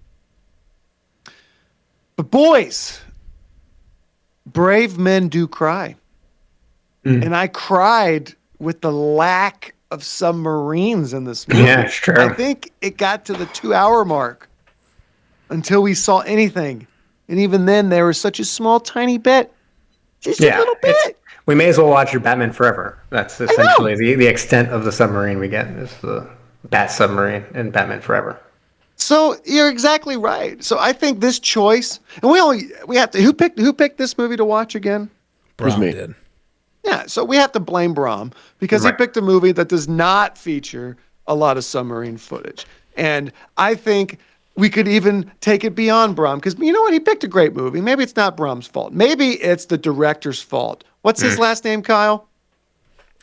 boys, brave men do cry. And I cried with the lack of submarines in this movie. Yeah, it's true. I think it got to the 2-hour mark until we saw anything. And even then, there was such a small, tiny bit. Just a little bit. We may as well watch your Batman Forever. That's essentially the extent of the submarine we get is the Bat submarine in Batman Forever. So you're exactly right. So I think this choice, and we have to. Who picked this movie to watch again? Brom me. did. Yeah. So we have to blame Brom because he Right. picked a movie that does not feature a lot of submarine footage. And I think we could even take it beyond Brom because you know what? He picked a great movie. Maybe it's not Brom's fault. Maybe it's the director's fault. What's his last name, Kyle?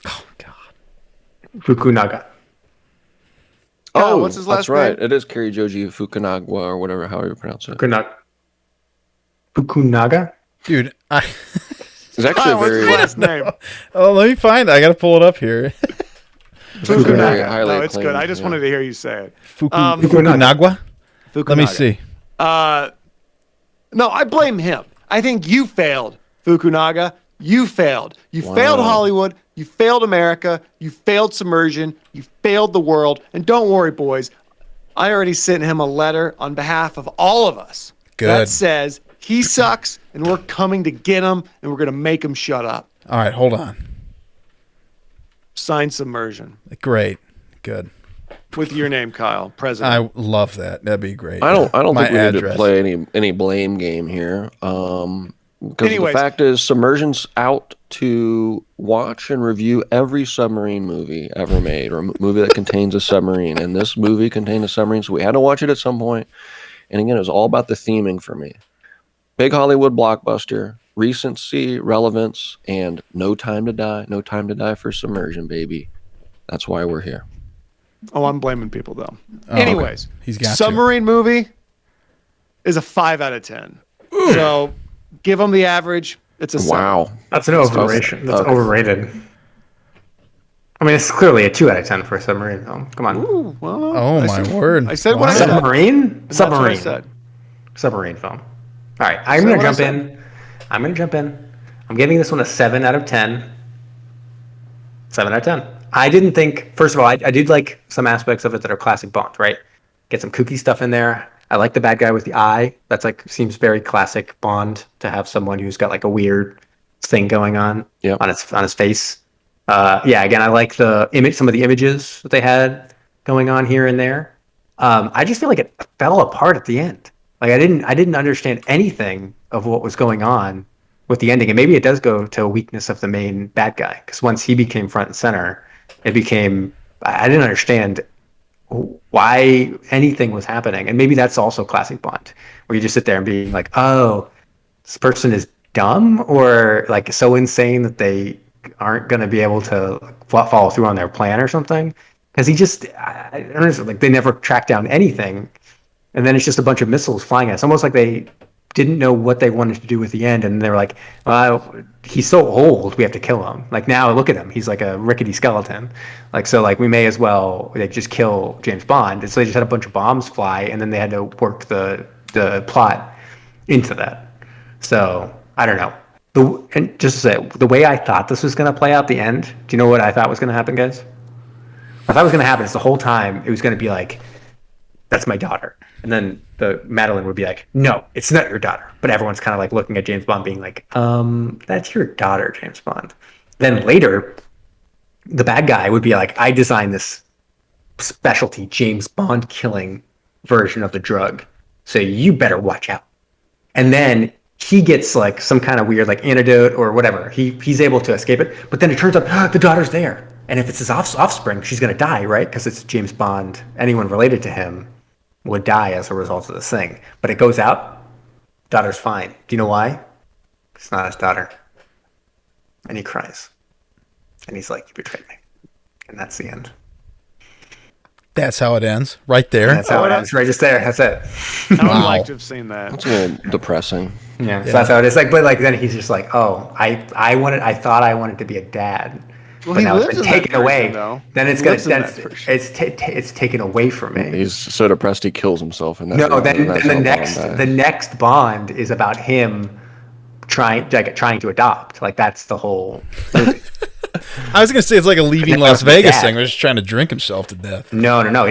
Oh, God. Fukunaga. Kyle, Oh, what's his last that's right. name? It is Kirijoji Fukunaga or whatever, however you pronounce it. Fukunaga? Dude, It's actually Kyle, what's his very, last name? let me find it. I got to pull it up here. very Fukunaga. highly No, it's good. acclaimed, I just yeah. wanted to hear you say it. Fukunaga? Let me Fukunaga. see. No, I blame him. I think you failed, Fukunaga. You failed. You failed Hollywood. You failed America. You failed submersion. You failed the world. And don't worry, boys. I already sent him a letter on behalf of all of us Good. that says he sucks and we're coming to get him and we're going to make him shut up. All right, hold on. Sign submersion Great. Good. with your name, Kyle, president. I love that. That'd be great. I don't My think we need to address. play any blame game here. Because Anyways. the fact is, Submersion's out to watch and review every submarine movie ever made, or a movie that contains a submarine. And this movie contained a submarine, so we had to watch it at some point. And again, it was all about the theming for me. Big Hollywood blockbuster, recency, relevance, and no time to die. No time to die for Submersion, baby. That's why we're here. Oh, I'm blaming people though. okay. Anyways, He's got to. submarine movie is a 5 out of 10. So give them the average. It's a 7. Wow. That's an overration. That's Okay. overrated. I mean, it's clearly a 2 out of 10 for a submarine film. Come on. Ooh, well, Oh, my word. I said what I Wow. said. Submarine? That's what I Submarine. said. Submarine film. All right, I'm Is going that to what I jump in. I'm going to jump in. I'm giving this one a 7 out of 10. 7 out of 10. I didn't think, first of all, I did like some aspects of it that are classic Bond, right? Get some kooky stuff in there. I like the bad guy with the eye. That's like, seems very classic Bond to have someone who's got like a weird thing going on Yep. on his face. Yeah, again, I like the image, some of the images that they had going on here and there. I just feel like it fell apart at the end. Like I didn't understand anything of what was going on with the ending, and maybe it does go to a weakness of the main bad guy because once he became front and center, it became I didn't understand why anything was happening, and maybe that's also classic Bond, where you just sit there and being like, oh, this person is dumb or like so insane that they aren't going to be able to follow through on their plan or something. Because I don't know, like they never tracked down anything, and then it's just a bunch of missiles flying at us. Almost like they didn't know what they wanted to do with the end, and they were like, well, he's so old, we have to kill him. Like now, look at him, he's like a rickety skeleton. Like so, like we may as well like just kill James Bond. And so they just had a bunch of bombs fly, and then they had to work the plot into that. So I don't know. And just to say, the way I thought this was going to play out the end, do you know what I thought was going to happen, guys? I thought was going to happen is the whole time it was going to be like, that's my daughter. And then the Madeline would be like, no, it's not your daughter. But everyone's kind of like looking at James Bond being like, that's your daughter, James Bond. Then later, the bad guy would be like, I designed this specialty James Bond killing version of the drug. So you better watch out. And then he gets like some kind of weird like antidote or whatever. He's able to escape it. But then it turns out the daughter's there. And if it's his offspring, she's going to die, right? Because it's James Bond. Anyone related to him would die as a result of this thing. But it goes out, daughter's fine. Do you know why? It's not his daughter. And he cries. And he's like, you betrayed me. And that's the end. That's how it ends, right there. That's how it ends. Right, just there. That's it. I would Wow. like to have seen that. It's a little depressing. Yeah, so that's how it is. Like, but like then he's just like, oh, I thought I wanted to be a dad, Well, but he now it's lives been in that taken away. version, though. Then it's He gonna lives in then that version. it's taken away from me. He's so depressed he kills himself in that. No, movie, then, and that's then the how Bond next dies. the next Bond is about him trying to adopt. Like that's the whole movie. I was gonna say it's like a leaving Now Las it's my Vegas dad. thing. We're just trying to drink himself to death. No. Now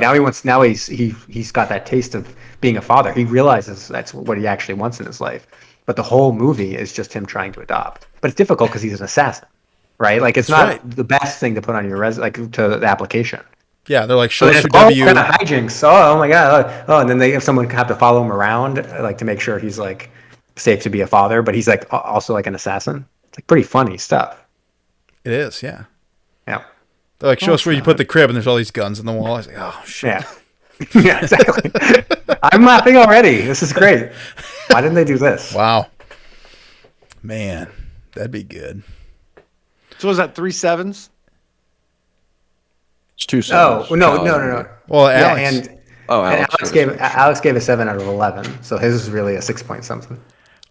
he's got that taste of being a father. He realizes that's what he actually wants in his life. But the whole movie is just him trying to adopt. But it's difficult because he's an assassin, right? Like it's That's not right. the best thing to put on your to the application. Yeah, they're like, So show us then your it's all W. kind of hijinks. Oh my god! Oh, and then they have someone have to follow him around, like to make sure he's like safe to be a father, but he's like also like an assassin. It's like pretty funny stuff. It is, yeah. Yeah, They're like, show us where you put the crib, and there's all these guns in the wall. I was like, oh shit. yeah, yeah, exactly. I'm laughing already. This is great. Why didn't they do this? Wow. Man, that'd be good. So was that 3 sevens? It's 2 Oh sevens. no. Well, Yeah, Alex, and Oh, and Alex Alex gave a 7 out of 11, so his is really a 6 point something.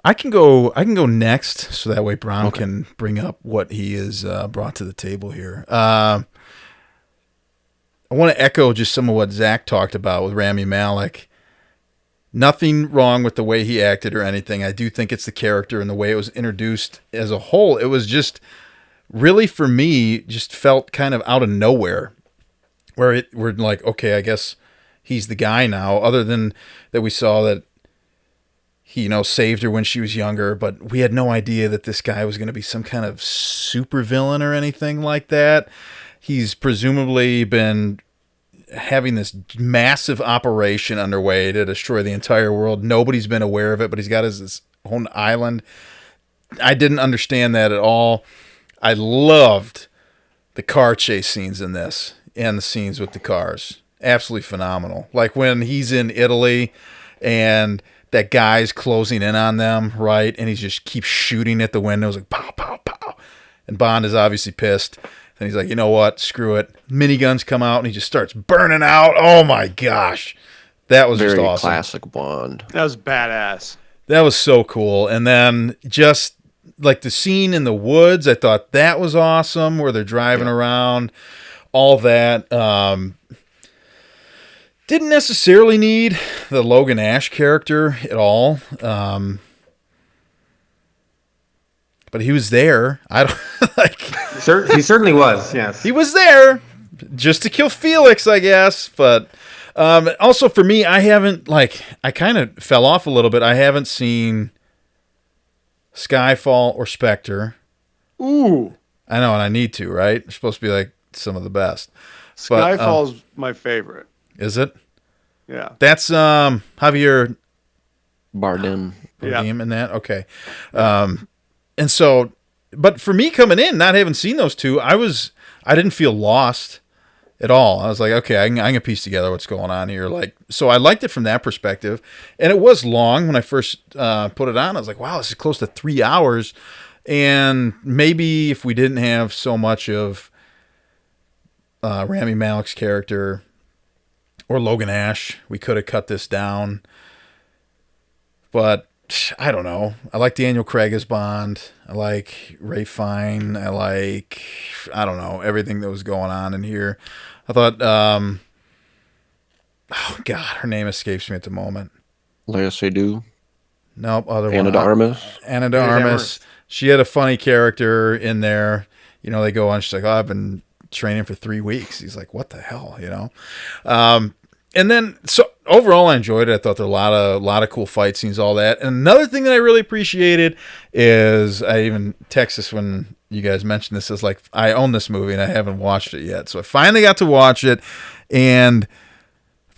I can go next, so that way Brown can bring up what he has brought to the table here. I want to echo just some of what Zach talked about with Rami Malek. Nothing wrong with the way he acted or anything. I do think it's the character and the way it was introduced as a whole. It was just really, for me, just felt kind of out of nowhere. We're like, okay, I guess he's the guy now. Other than that, we saw that he, saved her when she was younger, but we had no idea that this guy was going to be some kind of super villain or anything like that. He's presumably been having this massive operation underway to destroy the entire world. Nobody's been aware of it, but he's got his own island. I didn't understand that at all. I loved the car chase scenes in this and the scenes with the cars. Absolutely phenomenal. Like when he's in Italy and that guy's closing in on them, right? And he just keeps shooting at the windows like pow, pow, pow. And Bond is obviously pissed. And he's like, you know what? Screw it. Miniguns come out and he just starts burning out. Oh my gosh. That was Very just awesome. classic Bond. That was badass. That was so cool. And then just like the scene in the woods, I thought that was awesome where they're driving around, all that. Didn't necessarily need the Logan Ash character at all. But he was there. I don't like. He certainly was. Yes. He was there just to kill Felix, I guess. But also for me, I haven't I kind of fell off a little bit. I haven't seen Skyfall or Spectre. Ooh, I know, and I need to. Right? They're supposed to be like some of the best. But, Skyfall's my favorite. is it? Yeah. That's Javier Bardem. Bardem in that. Okay. And so, but for me coming in, not having seen those two, I didn't feel lost at all. I was like, okay, I can piece together what's going on here. So I liked it from that perspective. And it was long when I first put it on. I was like, wow, this is close to 3 hours. And maybe if we didn't have so much of Rami Malek's character or Logan Ash, we could have cut this down. But I don't know. I like Daniel Craig as Bond. I like Ray Fine. I don't know, everything that was going on in here. I thought, oh God, her name escapes me at the moment. Léa Seydoux. Nope, other Anna one. de Armas. Anna de Armas. She had a funny character in there. They go on, she's like, oh, I've been training for 3 weeks. He's like, what the hell, And then, so overall, I enjoyed it. I thought there were a lot of cool fight scenes, all that. And another thing that I really appreciated is, I even text this when you guys mentioned this, is like, I own this movie and I haven't watched it yet. So I finally got to watch it and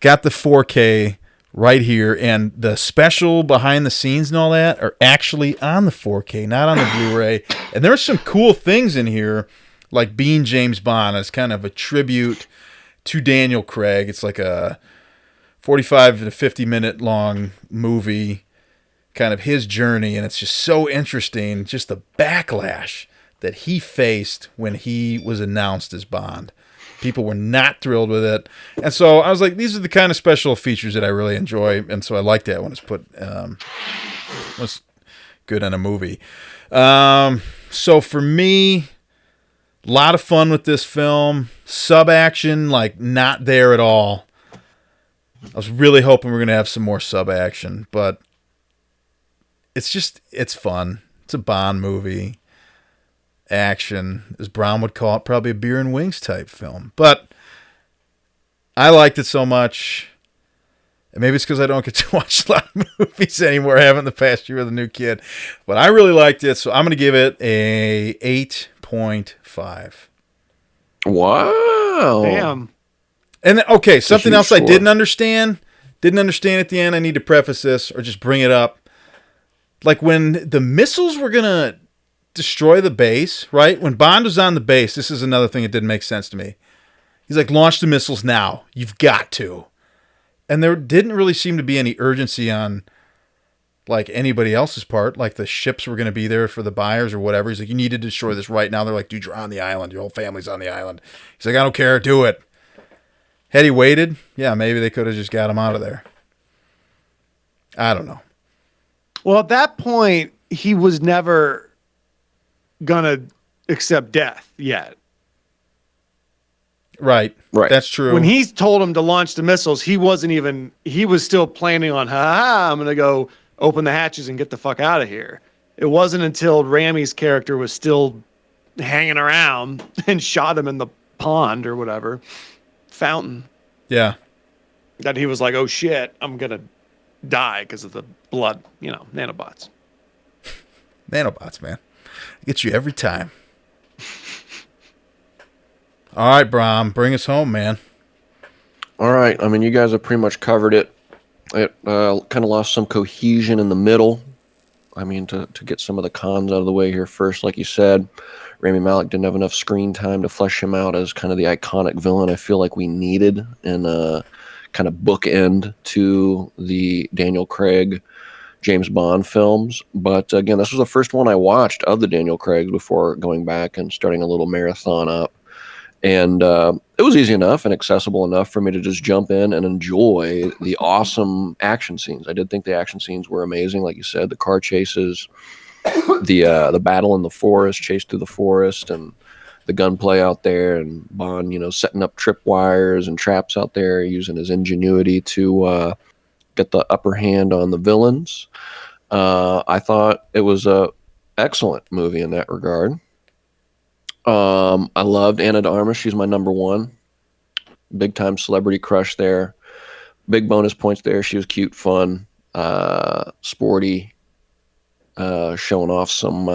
got the 4K right here. And the special behind the scenes and all that are actually on the 4K, not on the Blu-ray. And there's some cool things in here, like being James Bond as kind of a tribute to Daniel Craig. It's like a 45 to 50 minute long movie, kind of his journey, and it's just so interesting, just the backlash that he faced when he was announced as Bond. People were not thrilled with it. And so I was like, these are the kind of special features that I really enjoy. And so I like that when it's put, was good in a movie. So for me, a lot of fun with this film. Sub action, like not there at all. I was really hoping we are going to have some more sub action, but it's fun. It's a Bond movie. Action, as Brown would call it, probably a beer and wings type film. But I liked it so much. And maybe it's because I don't get to watch a lot of movies anymore. I haven't the past year with a new kid. But I really liked it, so I'm going to give it a 8.5. Wow. Damn. And okay, something huge else I score. didn't understand at the end. I need to preface this or just bring it up. Like when the missiles were going to destroy the base, right? When Bond was on the base, this is another thing that didn't make sense to me. He's like, launch the missiles now. You've got to. And there didn't really seem to be any urgency on like anybody else's part. Like the ships were going to be there for the buyers or whatever. He's like, you need to destroy this right now. They're like, dude, you're on the island. Your whole family's on the island. He's like, I don't care. Do it. Had he waited, yeah, maybe they could have just got him out of there. I don't know. Well, at that point, he was never gonna accept death yet. Right. That's true. When he told him to launch the missiles, he was still planning on, I'm gonna go open the hatches and get the fuck out of here. It wasn't until Rami's character was still hanging around and shot him in the pond or whatever, fountain, Yeah. that he was like, oh shit, I'm gonna die because of the blood, nanobots. Nanobots, man. Gets you every time. All right, Brom, bring us home, man. All right. I mean, you guys have pretty much covered it. It kind of lost some cohesion in the middle. I mean, to get some of the cons out of the way here first, like you said, Rami Malek didn't have enough screen time to flesh him out as kind of the iconic villain I feel like we needed in a kind of bookend to the Daniel Craig James Bond films. But again, this was the first one I watched of the Daniel Craig before going back and starting a little marathon up. And it was easy enough and accessible enough for me to just jump in and enjoy the awesome action scenes. I did think the action scenes were amazing. Like you said, the car chases, the battle in the forest, chase through the forest, and the gunplay out there, and Bond, setting up tripwires and traps out there, using his ingenuity to get the upper hand on the villains. I thought it was a excellent movie in that regard. I loved Anna de Armas. She's my number one. Big time celebrity crush there. Big bonus points there. She was cute, fun, sporty, showing off some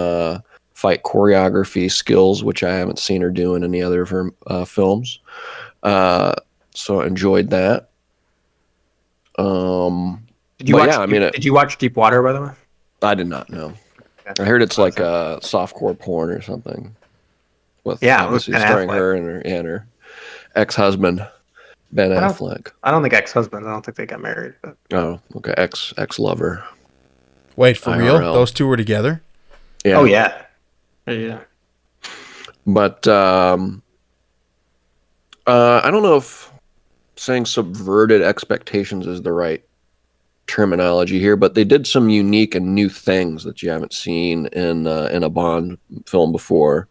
fight choreography skills, which I haven't seen her do in any other of her films. So I enjoyed that. Did you watch Deep Water, by the way? I did not know. I heard it's like a softcore porn or something. With obviously starring her and her ex-husband Ben Affleck. I don't think ex-husband. I don't think they got married. But. Oh, okay. Ex-lover. Wait, for IRL. real? Those two were together? Yeah. Oh yeah. Yeah. But I don't know if saying subverted expectations is the right terminology here, but they did some unique and new things that you haven't seen in a Bond film before.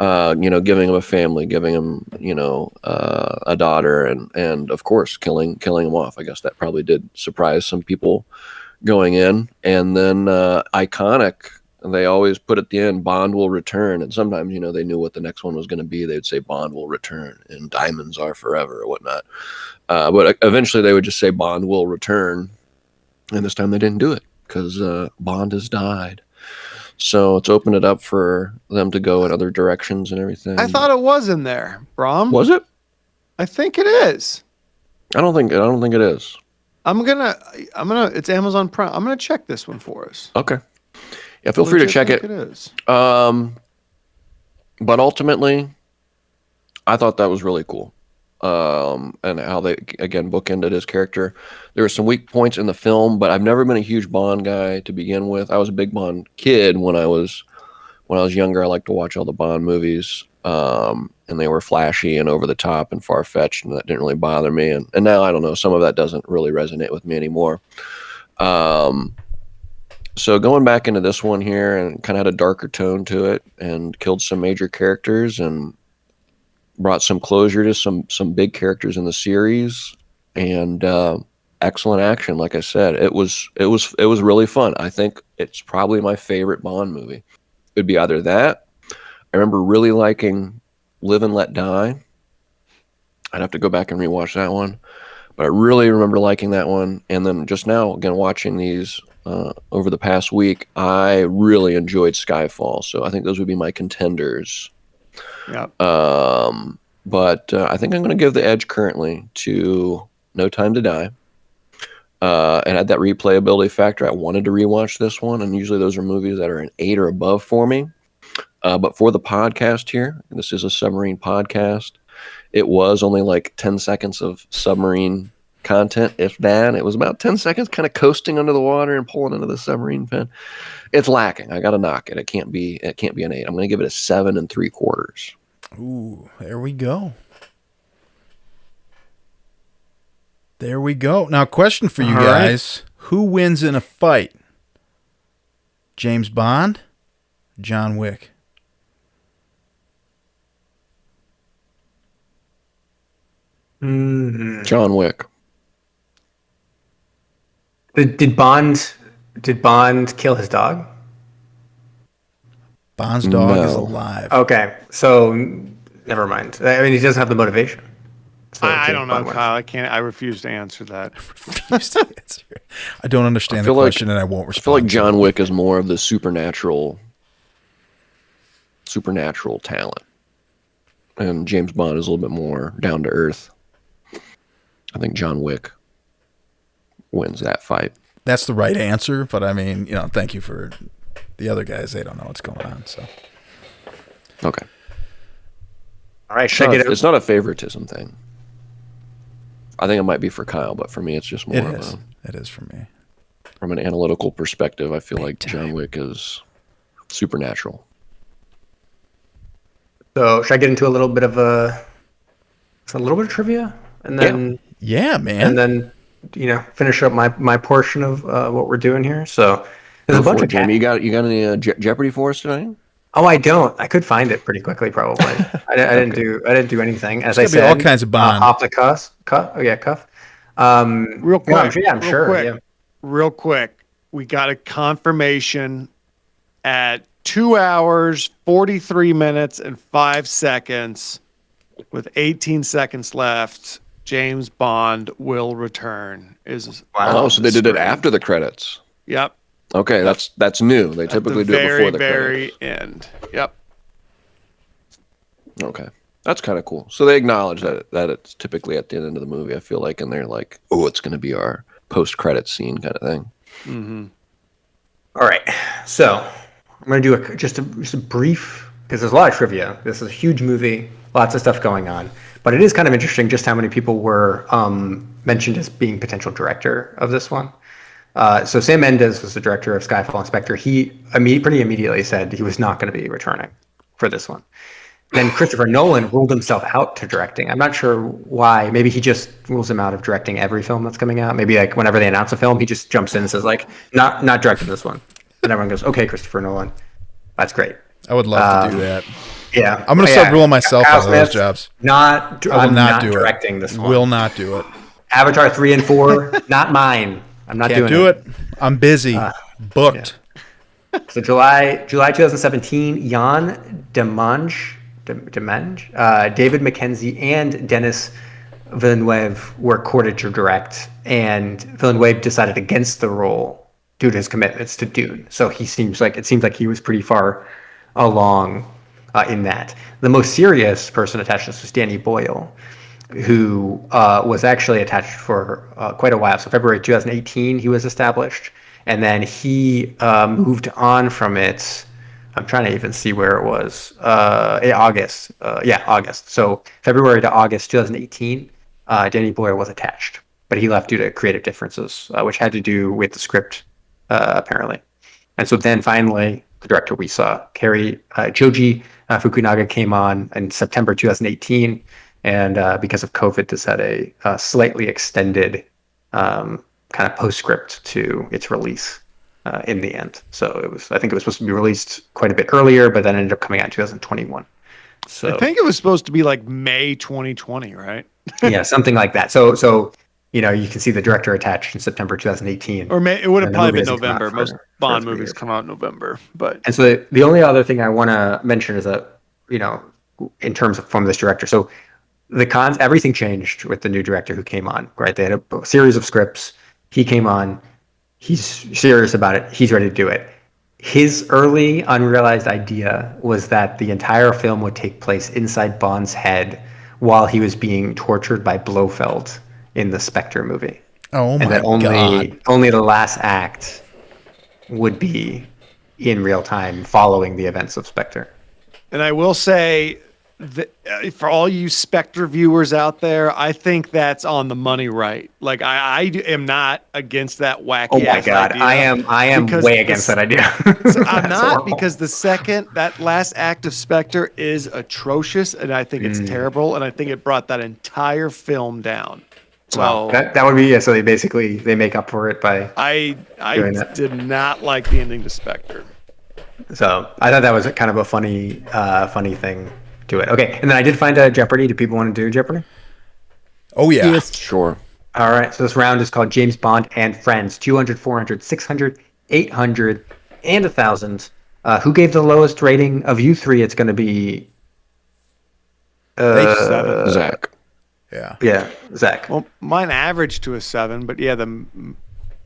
Giving him a family, giving him, a daughter, and of course, killing him off. I guess that probably did surprise some people going in. And then iconic, they always put at the end, Bond will return. And sometimes, they knew what the next one was going to be. They'd say Bond will return and diamonds are forever or whatnot. But eventually they would just say Bond will return. And this time they didn't do it because Bond has died. So it's opened it up for them to go in other directions and everything. I thought it was in there, Brom. Was it? I think it is. I don't think it is. I'm gonna. It's Amazon Prime. I'm gonna check this one for us. Okay. Yeah, feel free to check it. It is. But ultimately, I thought that was really cool. And how they again bookended his character. There were some weak points in the film, but I've never been a huge Bond guy to begin with. I was a big Bond kid when I was younger. I liked to watch all the Bond movies. and they were flashy and over the top and far fetched, and that didn't really bother me. And now I don't know, some of that doesn't really resonate with me anymore. So going back into this one here, and kind of had a darker tone to it, and killed some major characters and brought some closure to some big characters in the series, and excellent action. Like I said, it was really fun. I think it's probably my favorite Bond movie. It'd be either that. I remember really liking Live and Let Die. I'd have to go back and rewatch that one, but I really remember liking that one. And then just now, again, watching these over the past week, I really enjoyed Skyfall. So I think those would be my contenders. Yep. But I think I'm going to give the edge currently to No Time to Die. And had that replayability factor. I wanted to rewatch this one, and usually those are movies that are an 8 or above for me. But for the podcast here, this is a submarine podcast. It was only like 10 seconds of submarine content, if that. It was about 10 seconds kind of coasting under the water and pulling into the submarine pen. It's lacking. I got to knock it. It can't be an 8. I'm going to give it a 7 3/4. Ooh, there we go. There we go. Now, question for you All guys. Right. Who wins in a fight? James Bond? John Wick? John Wick. Did Bond kill his dog? Bond's dog is No. alive. Okay, so never mind. I mean, he doesn't have the motivation. So I James don't know, Bond wins. Kyle. I refuse to answer that. I don't understand the feel like- question, and I won't I respond. feel like to John it. Wick is more of the supernatural talent, and James Bond is a little bit more down to earth. I think John Wick wins that fight. That's the right answer, but I mean, thank you for the other guys. They don't know what's going on, so. Okay. All right, should I get It's not a favoritism thing. I think it might be for Kyle, but for me, it's just more It of is. a, It is for me. from an analytical perspective. I feel like time. John Wick is supernatural. So should I get into a little bit of trivia, and then Yeah, man. and then finish up my portion of what we're doing here. So there's a bunch of Jamie. You got any Jeopardy for us tonight? Oh, I don't. I could find it pretty quickly, probably. I didn't do anything. As I There's gonna said, be all kinds of Bond. off the cuff. Cuff. Real quick. I'm sure. Yeah. Real quick. We got a confirmation at 2 hours, 43 minutes, and 5 seconds, with 18 seconds left. James Bond will return. Oh, so they did it after the credits. Yep. Okay, that's new. They typically do it before the very credits. end. Yep. Okay, that's kind of cool. So they acknowledge that it's typically at the end of the movie. I feel like, and they're like, "Oh, it's going to be our post-credit scene," kind of thing. Mm-hmm. All right. So I'm going to do just a brief, because there's a lot of trivia. This is a huge movie, lots of stuff going on. But it is kind of interesting just how many people were mentioned as being potential director of this one. So Sam Mendes was the director of Skyfall and Spectre. He pretty immediately said he was not going to be returning for this one. Then Christopher Nolan ruled himself out to directing. I'm not sure why. Maybe he just rules him out of directing every film that's coming out. Maybe like whenever they announce a film, he just jumps in and says like, not directing this one. And everyone goes, okay, Christopher Nolan. That's great. I would love to do that. Yeah. I'm going to start ruling myself Kyle out of those Smith, jobs. I will not do directing it. this one. Will not do it. Avatar 3 and 4, not mine. I'm not Can't doing do it. I'm busy. Booked. Yeah. So July 2017, Jan Demange, David Mackenzie, and Denis Villeneuve were courted to direct, and Villeneuve decided against the role due to his commitments to Dune. So it seems like he was pretty far along in that. The most serious person attached to this was Danny Boyle, who was actually attached for quite a while. So February 2018, he was established, and then he moved on from it. I'm trying to even see where it was. August. August. So February to August 2018, Danny Boyle was attached, but he left due to creative differences, which had to do with the script, apparently. And so then finally, the director we saw, Joji Fukunaga came on in September 2018, and because of COVID, this had a slightly extended kind of postscript to its release in the end. So I think it was supposed to be released quite a bit earlier, but then ended up coming out in 2021. So I think it was supposed to be like May 2020, right? yeah, something like that. So you can see the director attached in September 2018. Or May, it would have And the probably movie been hasn't come out November. for- Most for Bond 3 movies years. come out in November. But And so the only other thing I want to mention is that, in terms of from this director, so everything changed with the new director who came on, right? They had a series of scripts. He came on. He's serious about it. He's ready to do it. His early unrealized idea was that the entire film would take place inside Bond's head while he was being tortured by Blofeld in the Spectre movie. Oh my And that God. only the last act would be in real time following the events of Spectre. And I will say that for all you Spectre viewers out there, I think that's on the money, right? Like I am not against that wacky. Oh my ass God, idea I am because way against that idea. I'm That's not horrible. because that last act of Spectre is atrocious, and I think it's terrible, and I think it brought that entire film down. So Wow, that would be so they make up for it by. I doing that. did not like the ending to Spectre. So I thought that was kind of a funny thing to it. Okay, and then I did find Jeopardy. Do people want to do Jeopardy? Oh yeah. Sure. All right, so this round is called James Bond and Friends. 200, 400, 600, 800, and 1,000. Who gave the lowest rating of you three? It's going to be Zach. Yeah. Zach. Well, mine averaged to a 7, but yeah, the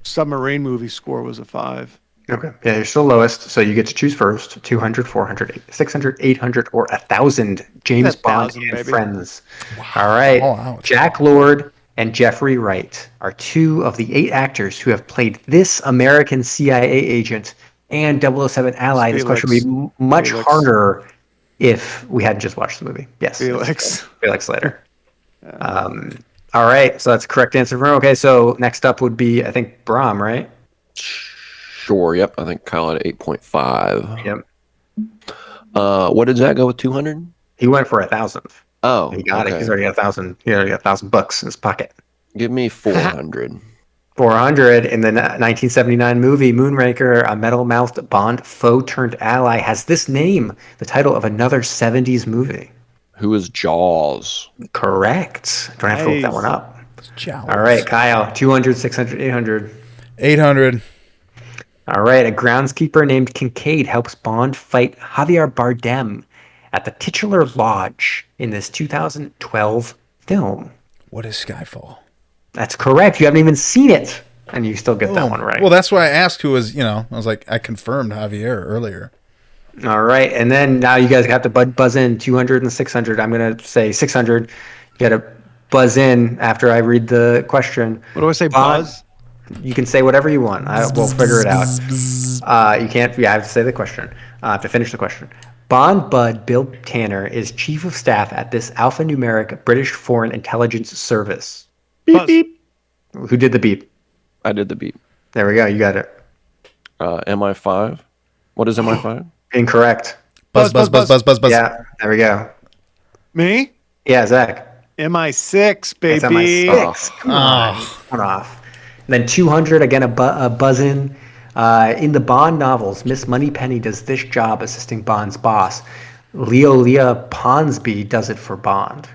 submarine movie score was a 5. Okay. Yeah, you're still lowest, so you get to choose first. 200, 400, 600, 800, or 1,000. James Bond 1,000, and baby. Friends. All right. Oh, ouch. Jack Lord and Jeffrey Wright are 2 of the 8 actors who have played this American CIA agent and 007 ally. This question would be much Felix. harder if we hadn't just watched the movie. Yes. Felix. Felix Slater. All right. So that's the correct answer for him. Okay. So next up would be, I think, Brahm, right? Sure. Yep. I think Kyle had 8.5. Yep. What did Zach go with? 200? He went for 1,000. Oh, He got it. okay. He's already got 1,000. He already got $1,000 in his pocket. Give me 400. 400 in the 1979 movie Moonraker, a metal-mouthed Bond foe-turned-ally has this name, the title of another 70s movie. Who is Jaws? Correct. Don't have to look that Nice. one up. Jaws. All right, Kyle, 200, 600, 800. 800. All right, a groundskeeper named Kincaid helps Bond fight Javier Bardem at the titular lodge in this 2012 film. What is Skyfall? That's correct. You haven't even seen it, and you still get that Oh, one right. Well, that's why I asked who was, I was like, I confirmed Javier earlier. All right, and then now you guys have to buzz in 200 and 600. I'm going to say 600. You got to buzz in after I read the question. What do I say, Bond- Buzz? You can say whatever you want. We'll figure it out. You can't. Yeah, I have to say the question. I have to finish the question. Bond Bud Bill Tanner is chief of staff at this alphanumeric British Foreign Intelligence Service. Buzz. Who did the beep? I did the beat. There we go. You got it. MI5? What is MI5? Incorrect. Buzz. Yeah, there we go. Me? Yeah, Zach. MI6, That's baby. MI6. Come on. One off. And then 200, again, a buzz in. In the Bond novels, Miss Moneypenny does this job assisting Bond's boss. Leolia Ponsby does it for Bond.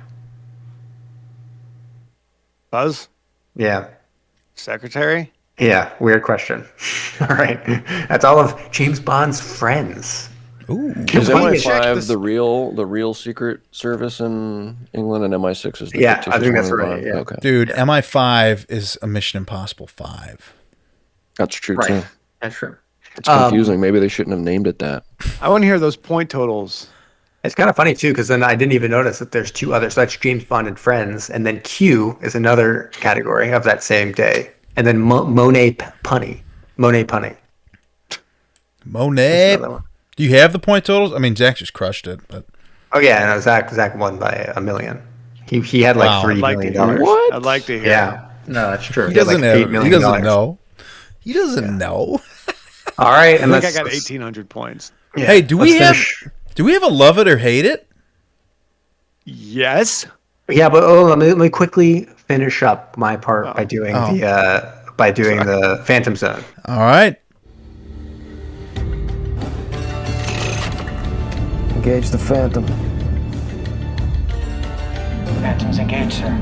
Buzz? Yeah. Secretary? Yeah, weird question. All right. That's all of James Bond's friends. Ooh. Is we check MI5 this- the real secret service in England, and MI6 is the Yeah, I fictitious think that's one in right, Bond? yeah. Okay, Dude, MI5 is a Mission Impossible 5. that's true Right. too. That's true. It's confusing. Maybe they shouldn't have named it that. I want to hear those point totals. It's kind of funny, too, because then I didn't even notice that there's 2 others. So that's James Bond and Friends. And then Q is another category of that same day. And then Monet Punny. Monet Punny. Monet. Another one. Do you have the point totals? I mean, Zach just crushed it, but Oh, yeah. No, Zach won by $1 million. He had like Wow. $3 I'd like to million. hear. What? I'd like to hear. Yeah. No, that's true. he had, doesn't like, $8 have, million. he doesn't know. He doesn't know. All right. And I think I let's, got 1,800 points. yeah, Hey, do let's we have finish. Do we have a love it or hate it? Yes. Yeah, but let me quickly finish up my part by doing the Phantom Zone. All right. Engage the Phantom. Phantom's engaged, sir.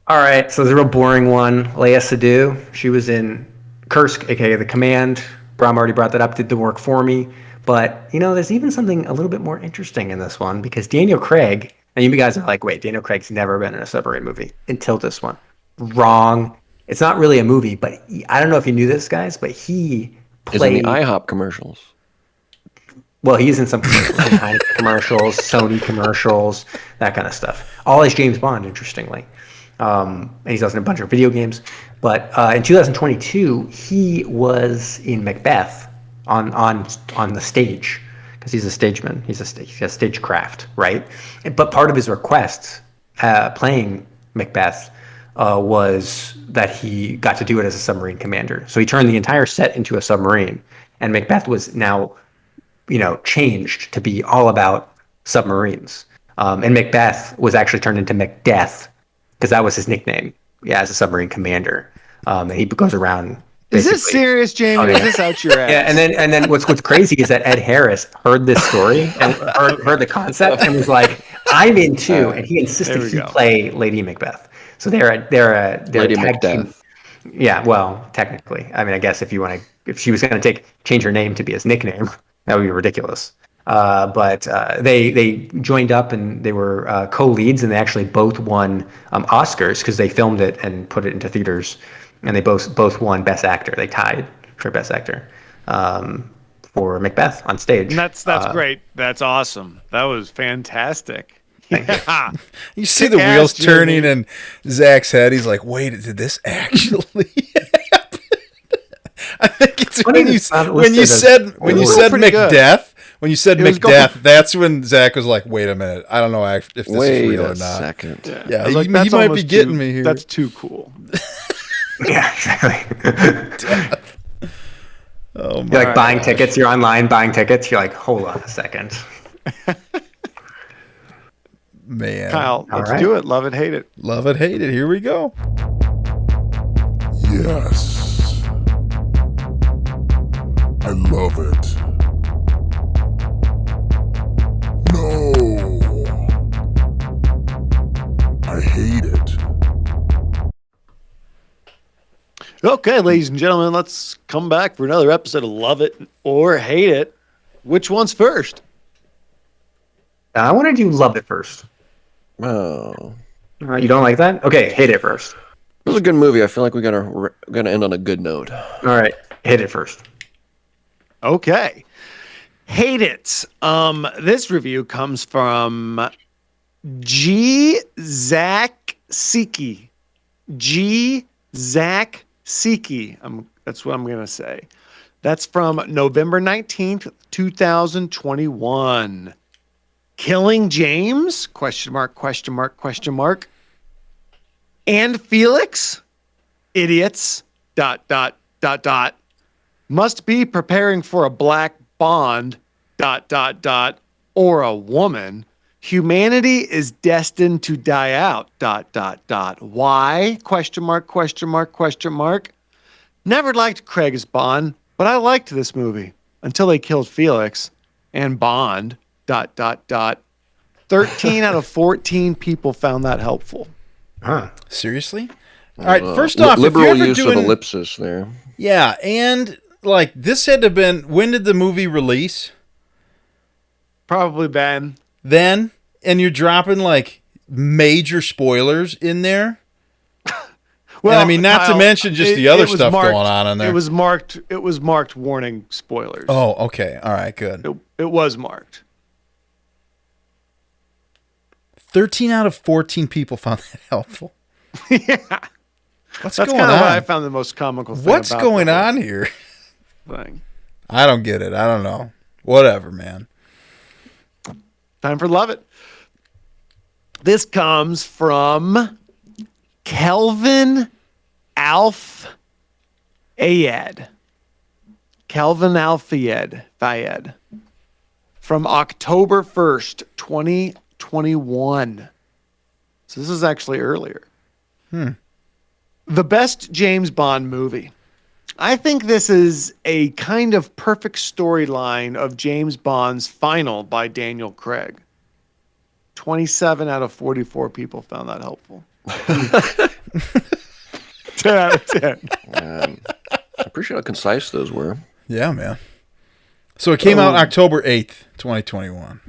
All right, so there's a real boring one. Leia Sadu, she was in Kursk, aka The Command. Brom already brought that up, did the work for me. But, there's even something a little bit more interesting in this one because Daniel Craig, and you guys are like, wait, Daniel Craig's never been in a submarine movie until this one. Wrong. It's not really a movie, but I don't know if you knew this, guys, but he Is played... in the IHOP commercials. Well, he's in some commercials, Sony commercials, that kind of stuff. All as James Bond, interestingly. And he's also in a bunch of video games. But in 2022, he was in Macbeth on the stage because he's a stageman. He has stagecraft, right? But part of his request playing Macbeth was that he got to do it as a submarine commander. So he turned the entire set into a submarine, and Macbeth was now, changed to be all about submarines. And Macbeth was actually turned into Macdeath because that was his nickname, as a submarine commander. And he goes around. Is this serious, Jamie? Oh, yeah. Is this out your ass? Yeah, and then what's crazy is that Ed Harris heard this story and heard the concept and was like, "I'm in too," and he insisted he play Lady Macbeth. So they're Lady tag team. Macbeth. Yeah, well, technically, I mean, I guess if she was going to change her name to be his nickname, that would be ridiculous. But they joined up and they were co-leads, and they actually both won Oscars because they filmed it and put it into theaters, and they both won Best Actor. They tied for Best Actor for Macbeth on stage. And that's great. That's awesome. That was fantastic. Yeah. You see the wheels turning in Zach's head. He's like, "Wait, did this actually happen?" I think it's when you said Macbeth. When you said Macbeth, that's when Zach was like, "Wait a minute, I don't know if this is real or not." Second. Yeah, I was like, he might be getting me here. That's too cool. Yeah, exactly. Oh my! You're like buying tickets. You're online buying tickets. You're like, hold on a second. Man, Kyle, let's do it. Love it, hate it. Love it, hate it. Here we go. Yes. I love it. No. I hate it. Okay, ladies and gentlemen, let's come back for another episode of Love It or Hate It. Which one's first? I want to do love it first. Oh, You don't like that? Okay, hate it first. it was a good movie. I feel like we gotta end on a good note. All right, hit it first. Okay. Hate it. This review comes from G. Zach Siki. G. Zach Siki. That's what I'm gonna say. That's from November 19th, 2021. Killing James? Question mark, question mark, question mark. And Felix? Idiots. ... Must be preparing for a black bond ... or a woman. Humanity is destined to die out ... Why? Question mark, question mark, question mark. Never liked Craig as Bond, but I liked this movie until they killed Felix and Bond ... 13 out of 14 people found that helpful. Huh. Seriously? All right. First off, liberal if you're ever use doing of ellipsis there. Yeah, and like this had to have been, when did the movie release? Probably Ben. Then, and you're dropping like major spoilers in there. Well, and I mean, not to Kyle, mention just the other was stuff marked, going on in there. It was marked warning spoilers. Oh, okay. All right, good. It was marked. 13 out of 14 people found that helpful. Yeah. What's That's going kind on? of what I found the most comical thing. What's about going the whole on here? thing. I don't get it. I don't know. Whatever, man. Time for Love It. This comes from Kelvin Alf Ayed. Kelvin Fayed from October 1st, 2021. So this is actually earlier. The best James Bond movie. I think this is a kind of perfect storyline of James Bond's Final by Daniel Craig. 27 out of 44 people found that helpful. 10 out of 10. I appreciate how concise those were. Yeah, man. So it came out October 8th, 2021.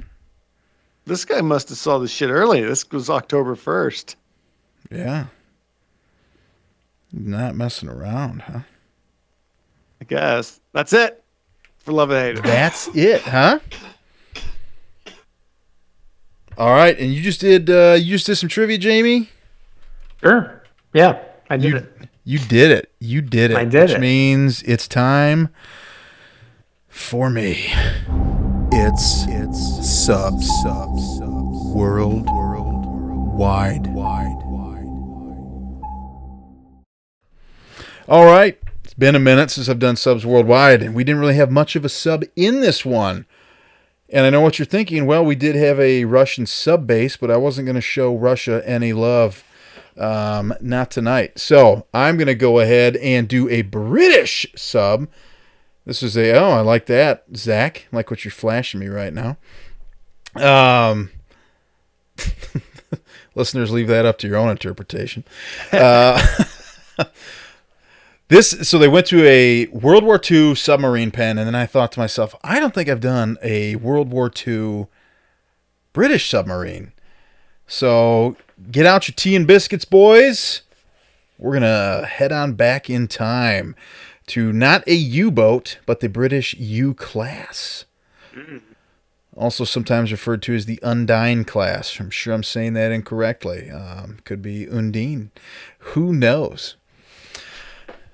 This guy must have saw this shit early. This was October 1st. Yeah. Not messing around, huh? I guess. That's it for Love and Hate It. That's it, huh? All right, and you just did some trivia, Jamie? Sure. Yeah, I did it. You did it. You did it. I did which it. means it's time for me. It's subs worldwide. All right. It's been a minute since I've done subs worldwide, and we didn't really have much of a sub in this one. And I know what you're thinking. Well, we did have a Russian sub base, but I wasn't going to show Russia any love. Not tonight. So I'm going to go ahead and do a British sub. This is I like that, Zach. I like what you're flashing me right now. Listeners, leave that up to your own interpretation. So they went to a World War II submarine pen, and then I thought to myself, I don't think I've done a World War II British submarine. So get out your tea and biscuits, boys. We're going to head on back in time to not a U-boat, but the British U-class. Also sometimes referred to as the Undine class. I'm sure I'm saying that incorrectly. Could be Undine. Who knows?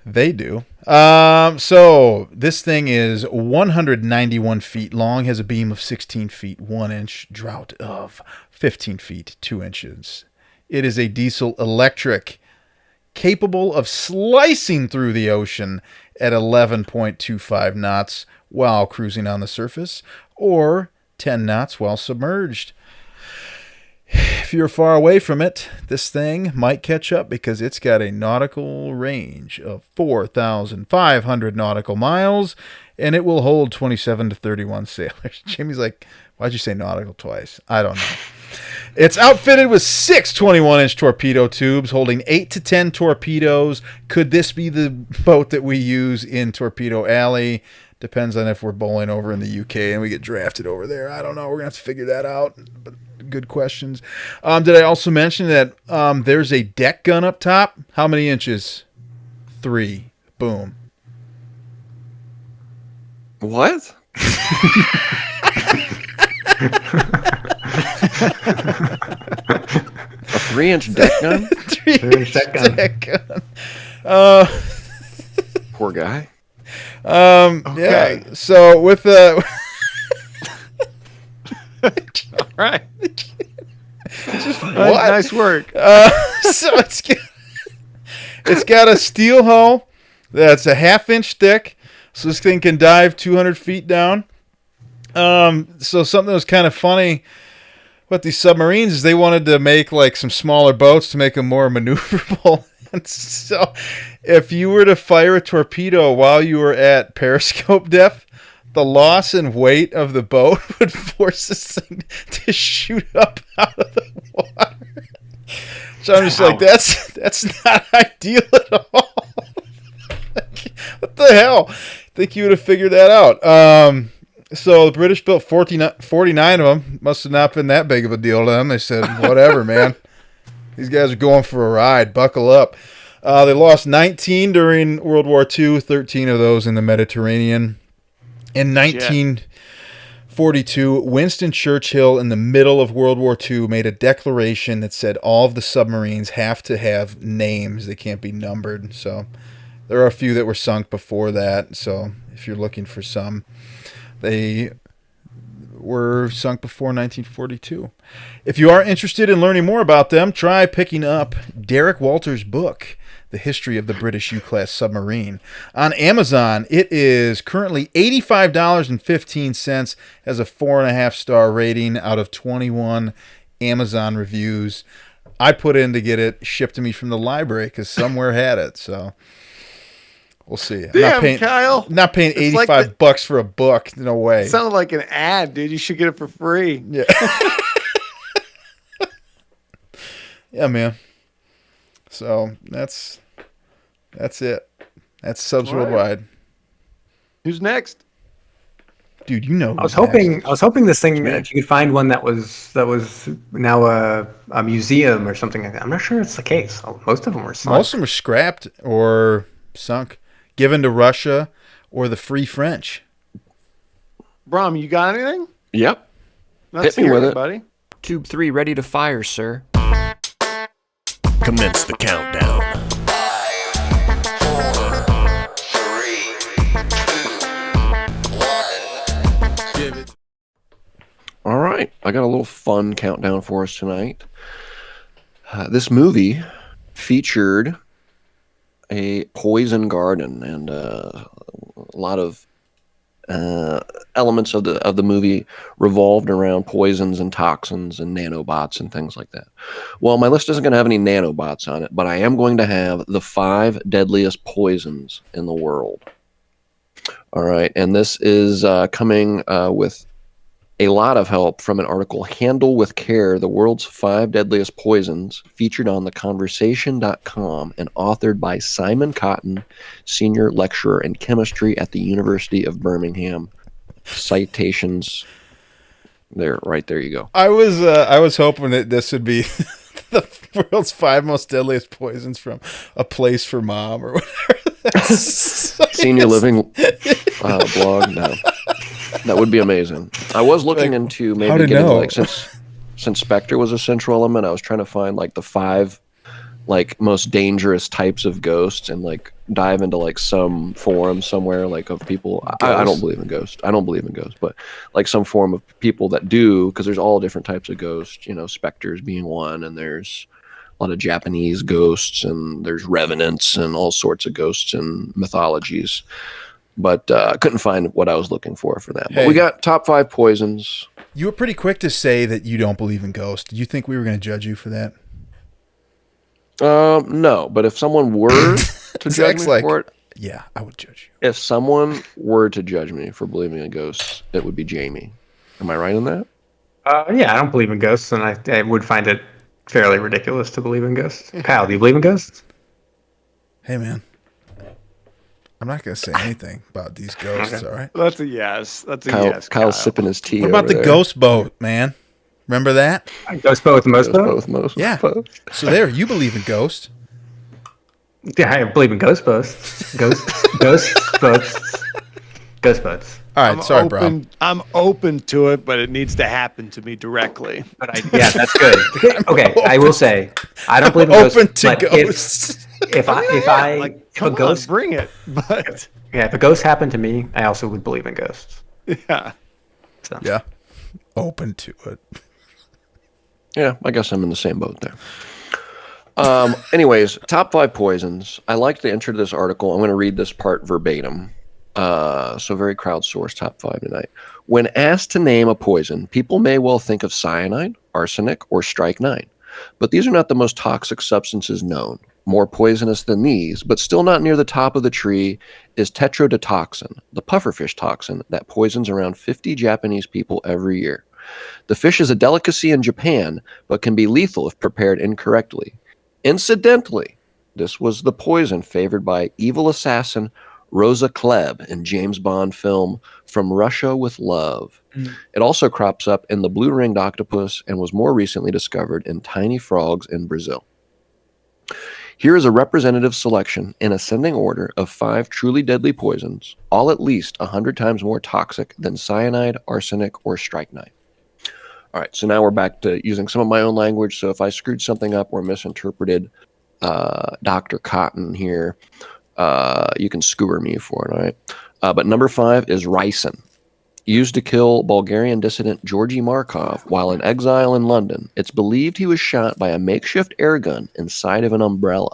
They do. So this thing is 191 feet long, has a beam of 16 feet 1 inch, draught of 15 feet 2 inches. It is a diesel electric, capable of slicing through the ocean at 11.25 knots while cruising on the surface, or 10 knots while submerged. If you're far away from it, this thing might catch up because it's got a nautical range of 4,500 nautical miles, and it will hold 27 to 31 sailors. Jimmy's like, why'd you say nautical twice? I don't know. It's outfitted with 6 21-inch torpedo tubes holding 8 to 10 torpedoes. Could this be the boat that we use in Torpedo Alley? Depends on if we're bowling over in the UK and we get drafted over there. I don't know. We're going to have to figure that out. But good questions. Did I also mention that there's a deck gun up top? How many inches? 3. Boom. What? A 3-inch deck gun? 3-inch deck gun. deck gun. Poor guy. Okay. Yeah. So with the All right. what? Nice work. So it's got a steel hull that's a 1/2 inch thick, so this thing can dive 200 feet down. So something that was kind of funny with these submarines is they wanted to make like some smaller boats to make them more maneuverable. And so if you were to fire a torpedo while you were at periscope depth, the loss and weight of the boat would force this thing to shoot up out of the water. So I'm just like, that's not ideal at all. What the hell? I think you would have figured that out. So the British built 49 of them. Must have not been that big of a deal to them. They said, whatever, man. These guys are going for a ride. Buckle up. They lost 19 during World War II, 13 of those in the Mediterranean. In 1942, Winston Churchill, in the middle of World War II, made a declaration that said all of the submarines have to have names. They can't be numbered. So there are a few that were sunk before that. So if you're looking for some, they were sunk before 1942. If you are interested in learning more about them, try picking up Derek Walters' book, The History of the British U-Class Submarine. On Amazon, it is currently $85.15, has a 4.5-star rating out of 21 Amazon reviews. I put in to get it shipped to me from the library because somewhere had it, so we'll see. Damn, Kyle. Not paying It's like $85 for a book. No way. It sounded like an ad, dude. You should get it for free. Yeah. Yeah, man. So that's it. That's Subs All right. Worldwide. Who's next? Dude, you know. I was hoping this thing, if you could find one that was now a museum or something like that. I'm not sure it's the case. Most of them were sunk. Most of them were scrapped or sunk, given to Russia or the Free French. Brom, you got anything? Yep. Let's Hit me hear with it, it. buddy. Tube 3 ready to fire, sir. Commence the countdown. All right, I got a little fun countdown for us tonight. This movie featured a poison garden, and a lot of elements of the movie revolved around poisons and toxins and nanobots and things like that. Well, my list isn't going to have any nanobots on it, but I am going to have the 5 deadliest poisons in the world. All right, and this is coming with a lot of help from an article, Handle with Care, the world's 5 deadliest poisons, featured on theconversation.com and authored by Simon Cotton, senior lecturer in chemistry at the University of Birmingham. Citations there, right there you go. I was hoping that this would be the world's 5 most deadliest poisons from A Place for Mom or whatever. Senior living blog, no. That would be amazing. I was looking into how to maybe getting know? like since Spectre was a central element, I was trying to find like the 5 like most dangerous types of ghosts and like dive into like some forum somewhere like of people. I don't believe in ghosts. I don't believe in ghosts, but like some form of people that do, because there's all different types of ghosts. You know, specters being one, and there's a lot of Japanese ghosts, and there's revenants and all sorts of ghosts and mythologies. But I couldn't find what I was looking for that. But we got top 5 poisons. You were pretty quick to say that you don't believe in ghosts. Did you think we were going to judge you for that? No, but if someone were to judge me for it, yeah, I would judge you. if someone were to judge me for believing in ghosts, it would be Jamie. Am I right in that? Yeah, I don't believe in ghosts, and I would find it fairly ridiculous to believe in ghosts. Kyle, do you believe in ghosts? Hey, man. I'm not going to say anything about these ghosts, all right? That's a yes. That's a Kyle, yes. Kyle's sipping his tea. What about over the there. ghost boat, man? Remember that? Ghost boat with the most Ghost boat? both, most Yeah. both. So there, you believe in ghosts. Yeah, I believe in ghost boats. Ghost boats. Ghost boats. All right, sorry, bro. I'm open to it, but it needs to happen to me directly. But yeah, that's good. Okay, I will say I don't believe in ghosts. Open to but ghosts. If Come a on, ghost, bring it. But if a ghost happened to me, I also would believe in ghosts. yeah, So. Yeah. Open to it. Yeah, I guess I'm in the same boat there. Anyways, top 5 poisons. I like the intro to this article. I'm going to read this part verbatim. So very crowdsourced top 5 tonight. When asked to name a poison, people may well think of cyanide, arsenic, or strychnine. But these are not the most toxic substances known. More poisonous than these, but still not near the top of the tree, is tetrodotoxin, the pufferfish toxin that poisons around 50 Japanese people every year. The fish is a delicacy in Japan, but can be lethal if prepared incorrectly. Incidentally, this was the poison favored by evil assassin Rosa Klebb in James Bond film From Russia with Love. It also crops up in the blue-ringed octopus and was more recently discovered in tiny frogs in Brazil. Here is a representative selection in ascending order of 5 truly deadly poisons, all at least 100 times more toxic than cyanide, arsenic, or strychnine. All right, so now we're back to using some of my own language. So if I screwed something up or misinterpreted Dr. Cotton here, you can skewer me for it, all right? But number 5 is ricin. Used to kill Bulgarian dissident Georgy Markov while in exile in London. It's believed he was shot by a makeshift air gun inside of an umbrella.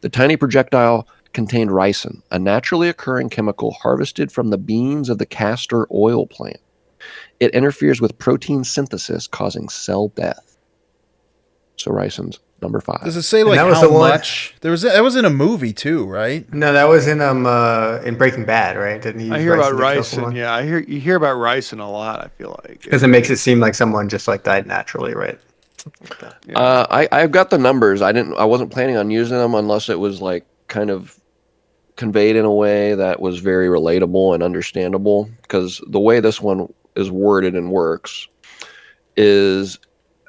The tiny projectile contained ricin, a naturally occurring chemical harvested from the beans of the castor oil plant. It interferes with protein synthesis, causing cell death. So ricin's number 5. Does it say like that was how the one- much? That was in a movie too, right? No, that was in Breaking Bad, right? Didn't he? I hear about ricin. Yeah, you hear about ricin a lot. I feel like Because it makes it seem like someone just like died naturally, right? I've got the numbers. I wasn't planning on using them unless it was like kind of conveyed in a way that was very relatable and understandable. Because the way this one is worded and works is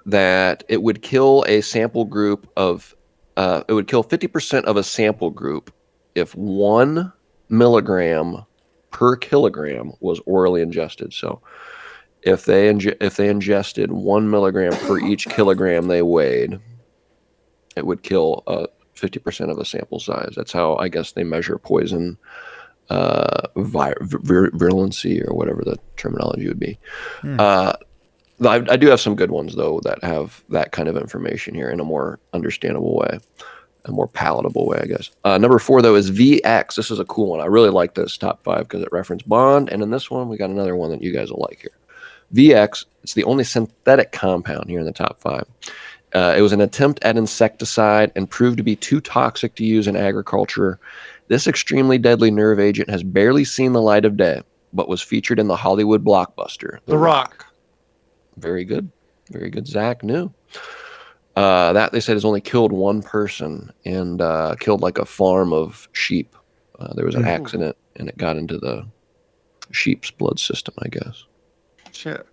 that it would kill a sample group of it would kill 50% of a sample group if 1 milligram per kilogram was orally ingested. So if they ingested 1 milligram per each kilogram they weighed, it would kill 50% of the sample size. That's how I guess they measure poison virulency or whatever the terminology would be. I do have some good ones though that have that kind of information here in a more understandable way, a more palatable way, I guess. Number 4 though is VX. This is a cool one. I really like this top 5 because it referenced Bond, and in this one we got another one that you guys will like here. VX. It's the only synthetic compound here in the top 5. It was an attempt at insecticide and proved to be too toxic to use in agriculture. This extremely deadly nerve agent has barely seen the light of day, but was featured in the Hollywood blockbuster, The Rock. Very good. Very good. Zach knew. That, they said, has only killed 1 person and killed like a farm of sheep. There was an accident and it got into the sheep's blood system, I guess. Shit.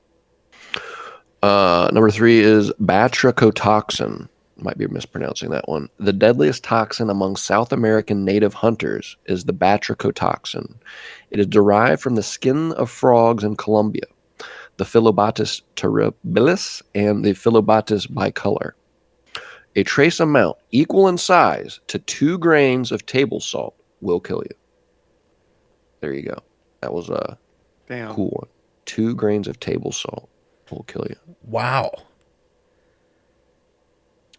Number 3 is batrachotoxin. Might be mispronouncing that one. The deadliest toxin among South American native hunters is the batrachotoxin. It is derived from the skin of frogs in Colombia, the Phyllobatis terribilis and the Phyllobatis bicolor. A trace amount equal in size to 2 grains of table salt will kill you. There you go. That was a Damn. cool one. 2 grains of table salt will kill you. Wow.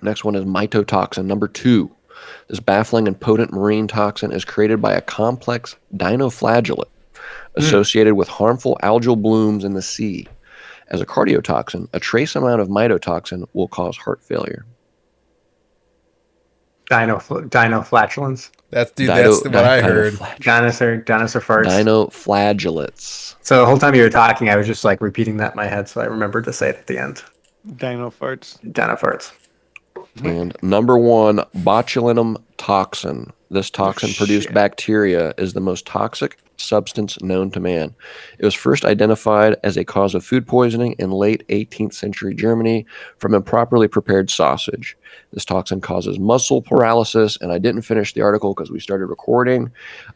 Next one is mycotoxin, number 2. This baffling and potent marine toxin is created by a complex dinoflagellate associated with harmful algal blooms in the sea. As a cardiotoxin, a trace amount of mycotoxin will cause heart failure. Dinoflatulence. That's what I heard. Dinosaur farts. Dinoflagellates. So the whole time you were talking, I was just like repeating that in my head, so I remembered to say it at the end. Dino farts. Dino farts. And number 1, botulinum toxin. This toxin produced bacteria is the most toxic substance known to man. It was first identified as a cause of food poisoning in late 18th century Germany from improperly prepared sausage. This toxin causes muscle paralysis, and I didn't finish the article because we started recording.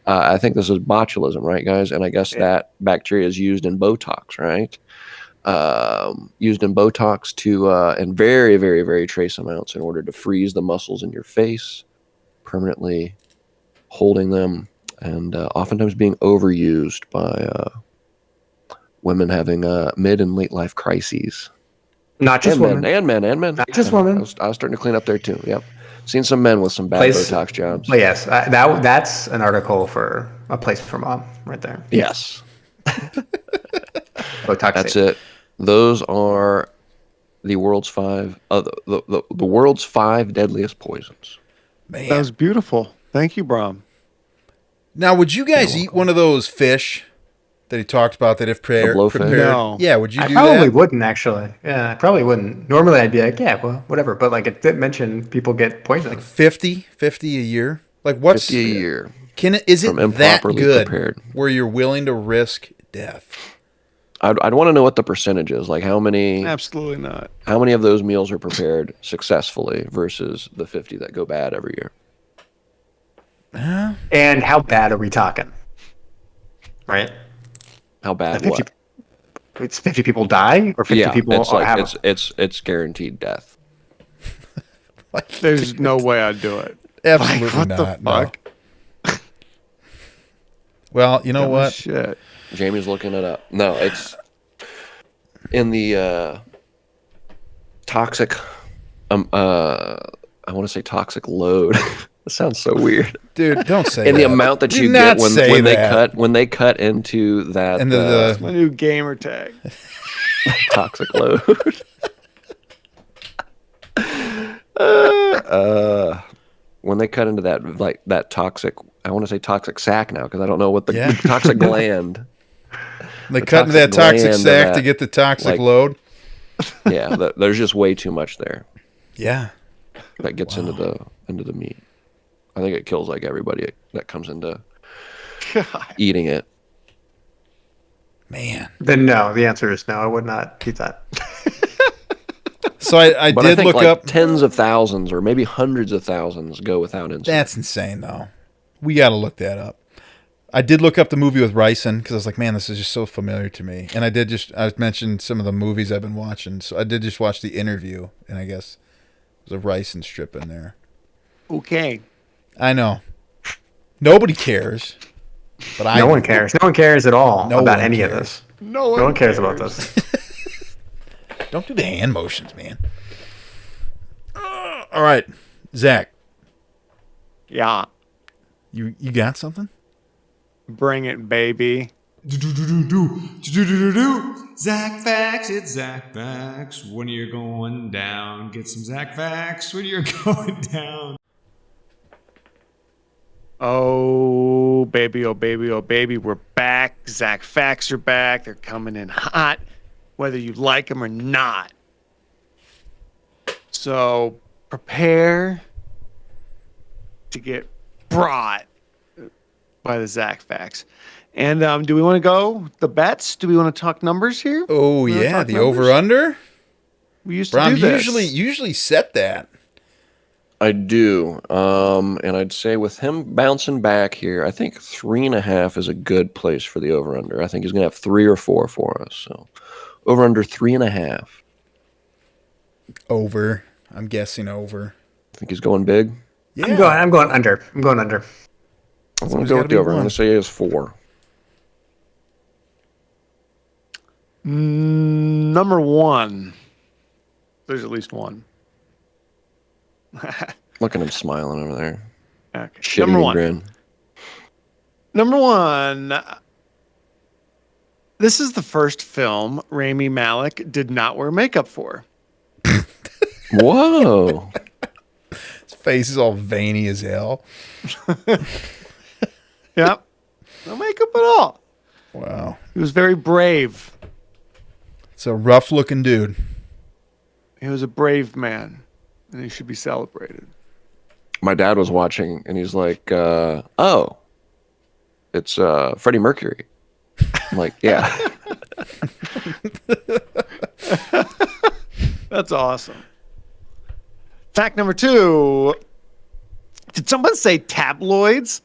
I think this is botulism, right, guys? And I guess that bacteria is used in Botox, right? Used in Botox to in very, very, very trace amounts in order to freeze the muscles in your face, permanently holding them, and oftentimes being overused by women having mid and late life crises. Not just women. And men. Not just women. I was starting to clean up there too. Yep. Seen some men with some bad Botox jobs. Well, yes, that's an article for A Place for Mom right there. Yes. Botox. That's it. Those are the world's 5 the world's 5 deadliest poisons. Man. That was beautiful. Thank you, Brom. Now, would you guys eat one of those fish that he talked about that if blowfish? prepared? No. Yeah, would you I do probably that? wouldn't actually. Yeah, I probably wouldn't. Normally, I'd be like, yeah, well, whatever. But like it did mention people get poisoned. 50 a year? Like what's 50 a year. Is it From that improperly good prepared. where you're willing to risk death? I'd want to know what the percentage is. Like how many Absolutely not. of those meals are prepared successfully versus the 50 that go bad every year. And how bad are we talking? Right? How bad? 50, What? it's 50 people die, or 50 Yeah, people it's like have. it's guaranteed death. There's no way I'd do it. Absolutely Like, what not. the no. fuck? Well, you know Oh, what? Shit. Jamie's looking it up. No, it's in the toxic. I want to say toxic load. That sounds so weird. Dude, don't say And that. the amount that Do you not get when, say when they that. cut into that Into the- My new gamer tag. toxic load. When they cut into that toxic, I want to say toxic sack now because I don't know what the Yeah. toxic gland. They cut into that toxic toxic gland of sack to that, get the toxic like- load. Yeah, there's just way too much there Yeah. that gets into the meat. I think it kills like everybody that comes into eating it. Man. Then no, the answer is no. I would not eat that. So I But did I think look like up. tens of thousands or maybe hundreds of thousands go without insulin. That's insane, though. We got to look that up. I did look up the movie with Ryson because I was like, man, this is just so familiar to me. And I mentioned some of the movies I've been watching. So I did just watch The Interview, and I guess there's a Ryson strip in there. Okay. I know. Nobody cares. But No one cares. No one cares at all No about one any of cares. this. No No one cares about this. Don't do the hand motions, man. All right, Zach, Yeah. you got something? Bring it, baby. Zach Facts, it's Zach Facts. When you're going down, get some Zach Facts when you're going down. Oh, baby, oh, baby, oh, baby. We're back. Zach Facts are back. They're coming in hot, whether you like them or not. So prepare to get brought by the Zach Facts. And do we want to go the bets? Do we want to talk numbers here? Oh wanna yeah, talk the numbers? over under. We used to Brom, do this. usually set that. I do. And I'd say with him bouncing back here, I think 3.5 is a good place for the over under. I think he's gonna have 3 or 4 for us. So over under 3.5. Over. I'm guessing over. Think he's going big? Yeah. I'm going under. I'm going under. I'm gonna Someone's go gotta with the be over. I'm one. gonna say he has 4. Number one. There's at least one. Look at him smiling over there. Okay. Shitty Number one. grin. Number one. This is the first film Rami Malek did not wear makeup for. Whoa. His face is all veiny as hell. Yep. No makeup at all. Wow. He was very brave. It's a rough looking dude. He was a brave man, and he should be celebrated. My dad was watching and he's like, oh, it's Freddie Mercury. I'm like, yeah. That's awesome. Fact number two. Did someone say tabloids?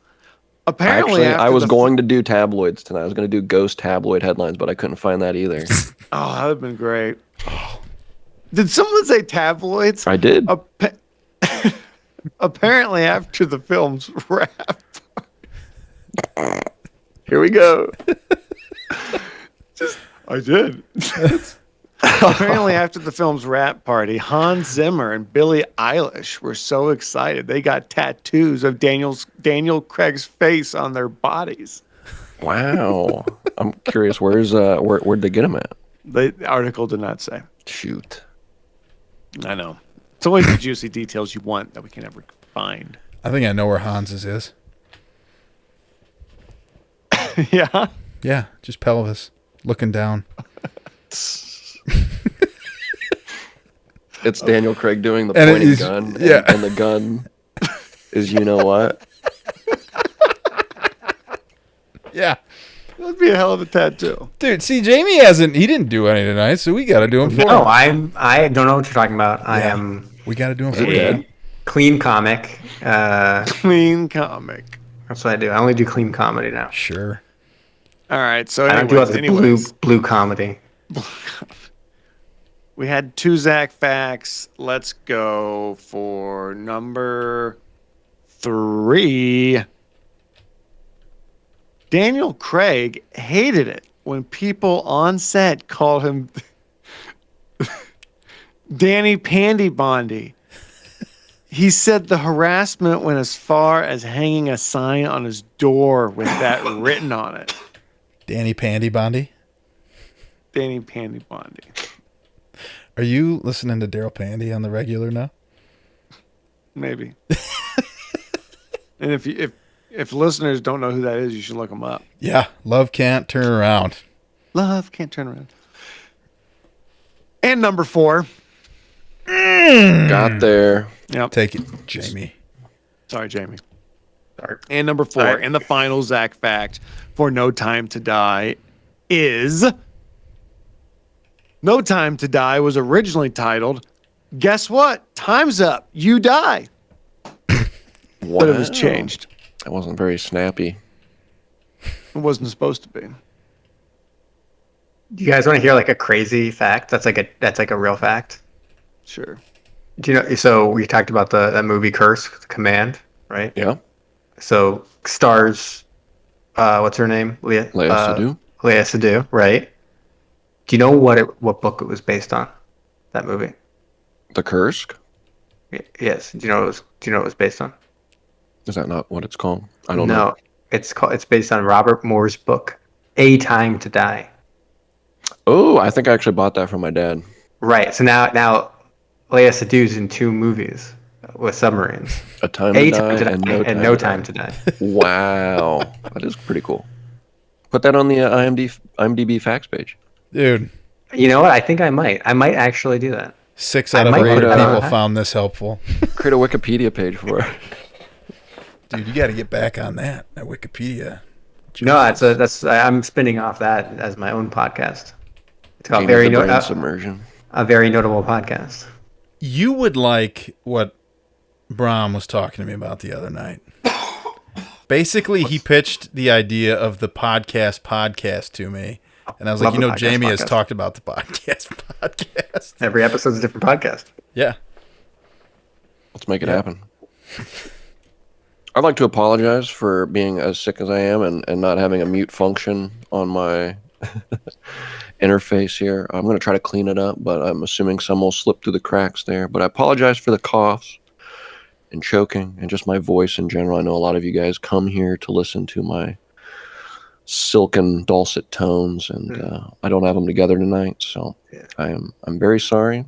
Apparently, Actually, I after was the going to do tabloids tonight. I was going to do ghost tabloid headlines, but I couldn't find that either. Oh, that would have been great. Did someone say tabloids? I did. Apparently, after the film's wrap, Here we go. I did. Apparently, after the film's wrap party, Hans Zimmer and Billie Eilish were so excited they got tattoos of Daniel Craig's face on their bodies. Wow. I'm curious, where'd they get him at? The article did not say. Shoot. I know. It's always the juicy details you want that we can never find. I think I know where Hans's is. Yeah. Yeah, just pelvis. Looking down. It's Daniel Craig doing the And it pointing is- gun. yeah. And the gun is you know what? Yeah. That'd be a hell of a tattoo. Dude, see, Jamie he didn't do any tonight, so we got to do him for No, him. I don't know what you're talking about. I Yeah. am We got to do him for Yeah. him. clean comic. Clean comic. That's what I do. I only do clean comedy now. Sure. All right. So I don't do all anyways, the blue comedy. we had 2 Zach facts. Let's go for number 3. Daniel Craig hated it when people on set called him Danny Pandy Bondi. He said the harassment went as far as hanging a sign on his door with that written on it. Danny Pandy Bondi. Danny Pandy Bondi. Are you listening to Daryl Pandy on the regular now? Maybe. And if listeners don't know who that is, you should look him up. Yeah, love can't turn around. Love can't turn around. And number 4. Got there. Yep. Take it, Jamie. Sorry, Jamie. Sorry. And number 4, Sorry. and the final Zach fact for No Time to Die is No Time to Die was originally titled, guess what? Time's up. You die. But it was Wow. changed. That wasn't very snappy. It wasn't supposed to be. Do you guys want to hear like a crazy fact? That's like a real fact. Sure. Do you know? So we talked about that movie Curse, Command, right? Yeah. So stars, what's her name? Léa Seydoux. Léa Seydoux, right? Do you know what book it was based on? That movie. The Kursk? Yes. Do you know what it was based on? Is that not what it's called? I don't know. No, it's based on Robert Moore's book, A Time to Die. Oh, I think I actually bought that from my dad. Right. So now Léa Seydoux's in 2 movies with submarines. A Time to A Die Time to Die and No Time to Die. Wow. That is pretty cool. Put that on the IMDb facts page. Dude, You know what? I think I might. I might actually do that. 6 out of I might 100 put it people on. found this helpful. Create a Wikipedia page for it. Dude, you got to get back on that Wikipedia. No, I'm spinning off that as my own podcast. It's called Jamie the Brain Submersion. a very notable podcast. You would like what Brom was talking to me about the other night. Basically, he pitched the idea of the podcast to me. And I was Love like, the you know, Jamie has podcast. talked about the podcast. Every episode's a different podcast. Yeah. Let's make it happen. I'd like to apologize for being as sick as I am and not having a mute function on my interface here. I'm going to try to clean it up, but I'm assuming some will slip through the cracks there. But I apologize for the coughs and choking and just my voice in general. I know a lot of you guys come here to listen to my silken dulcet tones, and I don't have them together tonight, so I'm very sorry.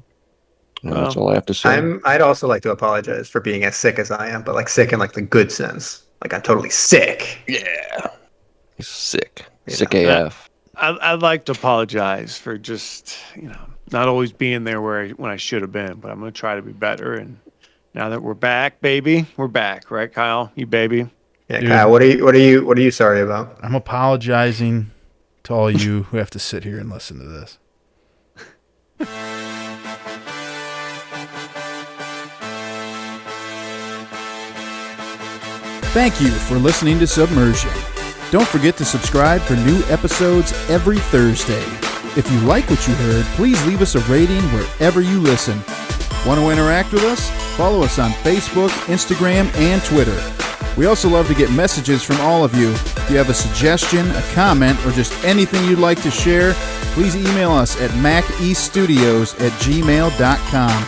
And that's all I have to say. I'd also like to apologize for being as sick as I am, but like sick in like the good sense. Like I'm totally sick. Yeah. He's sick. Yeah. Sick AF. I'd like to apologize for just, not always being there when I should have been, but I'm going to try to be better. And now that we're back, baby, we're back, right, Kyle? You baby. Yeah, Dude. Kyle, what are you sorry about? I'm apologizing to all you who have to sit here and listen to this. Thank you for listening to Submersion. Don't forget to subscribe for new episodes every Thursday. If you like what you heard, please leave us a rating wherever you listen. Want to interact with us? Follow us on Facebook, Instagram, and Twitter. We also love to get messages from all of you. If you have a suggestion, a comment, or just anything you'd like to share, please email us at macestudios@gmail.com.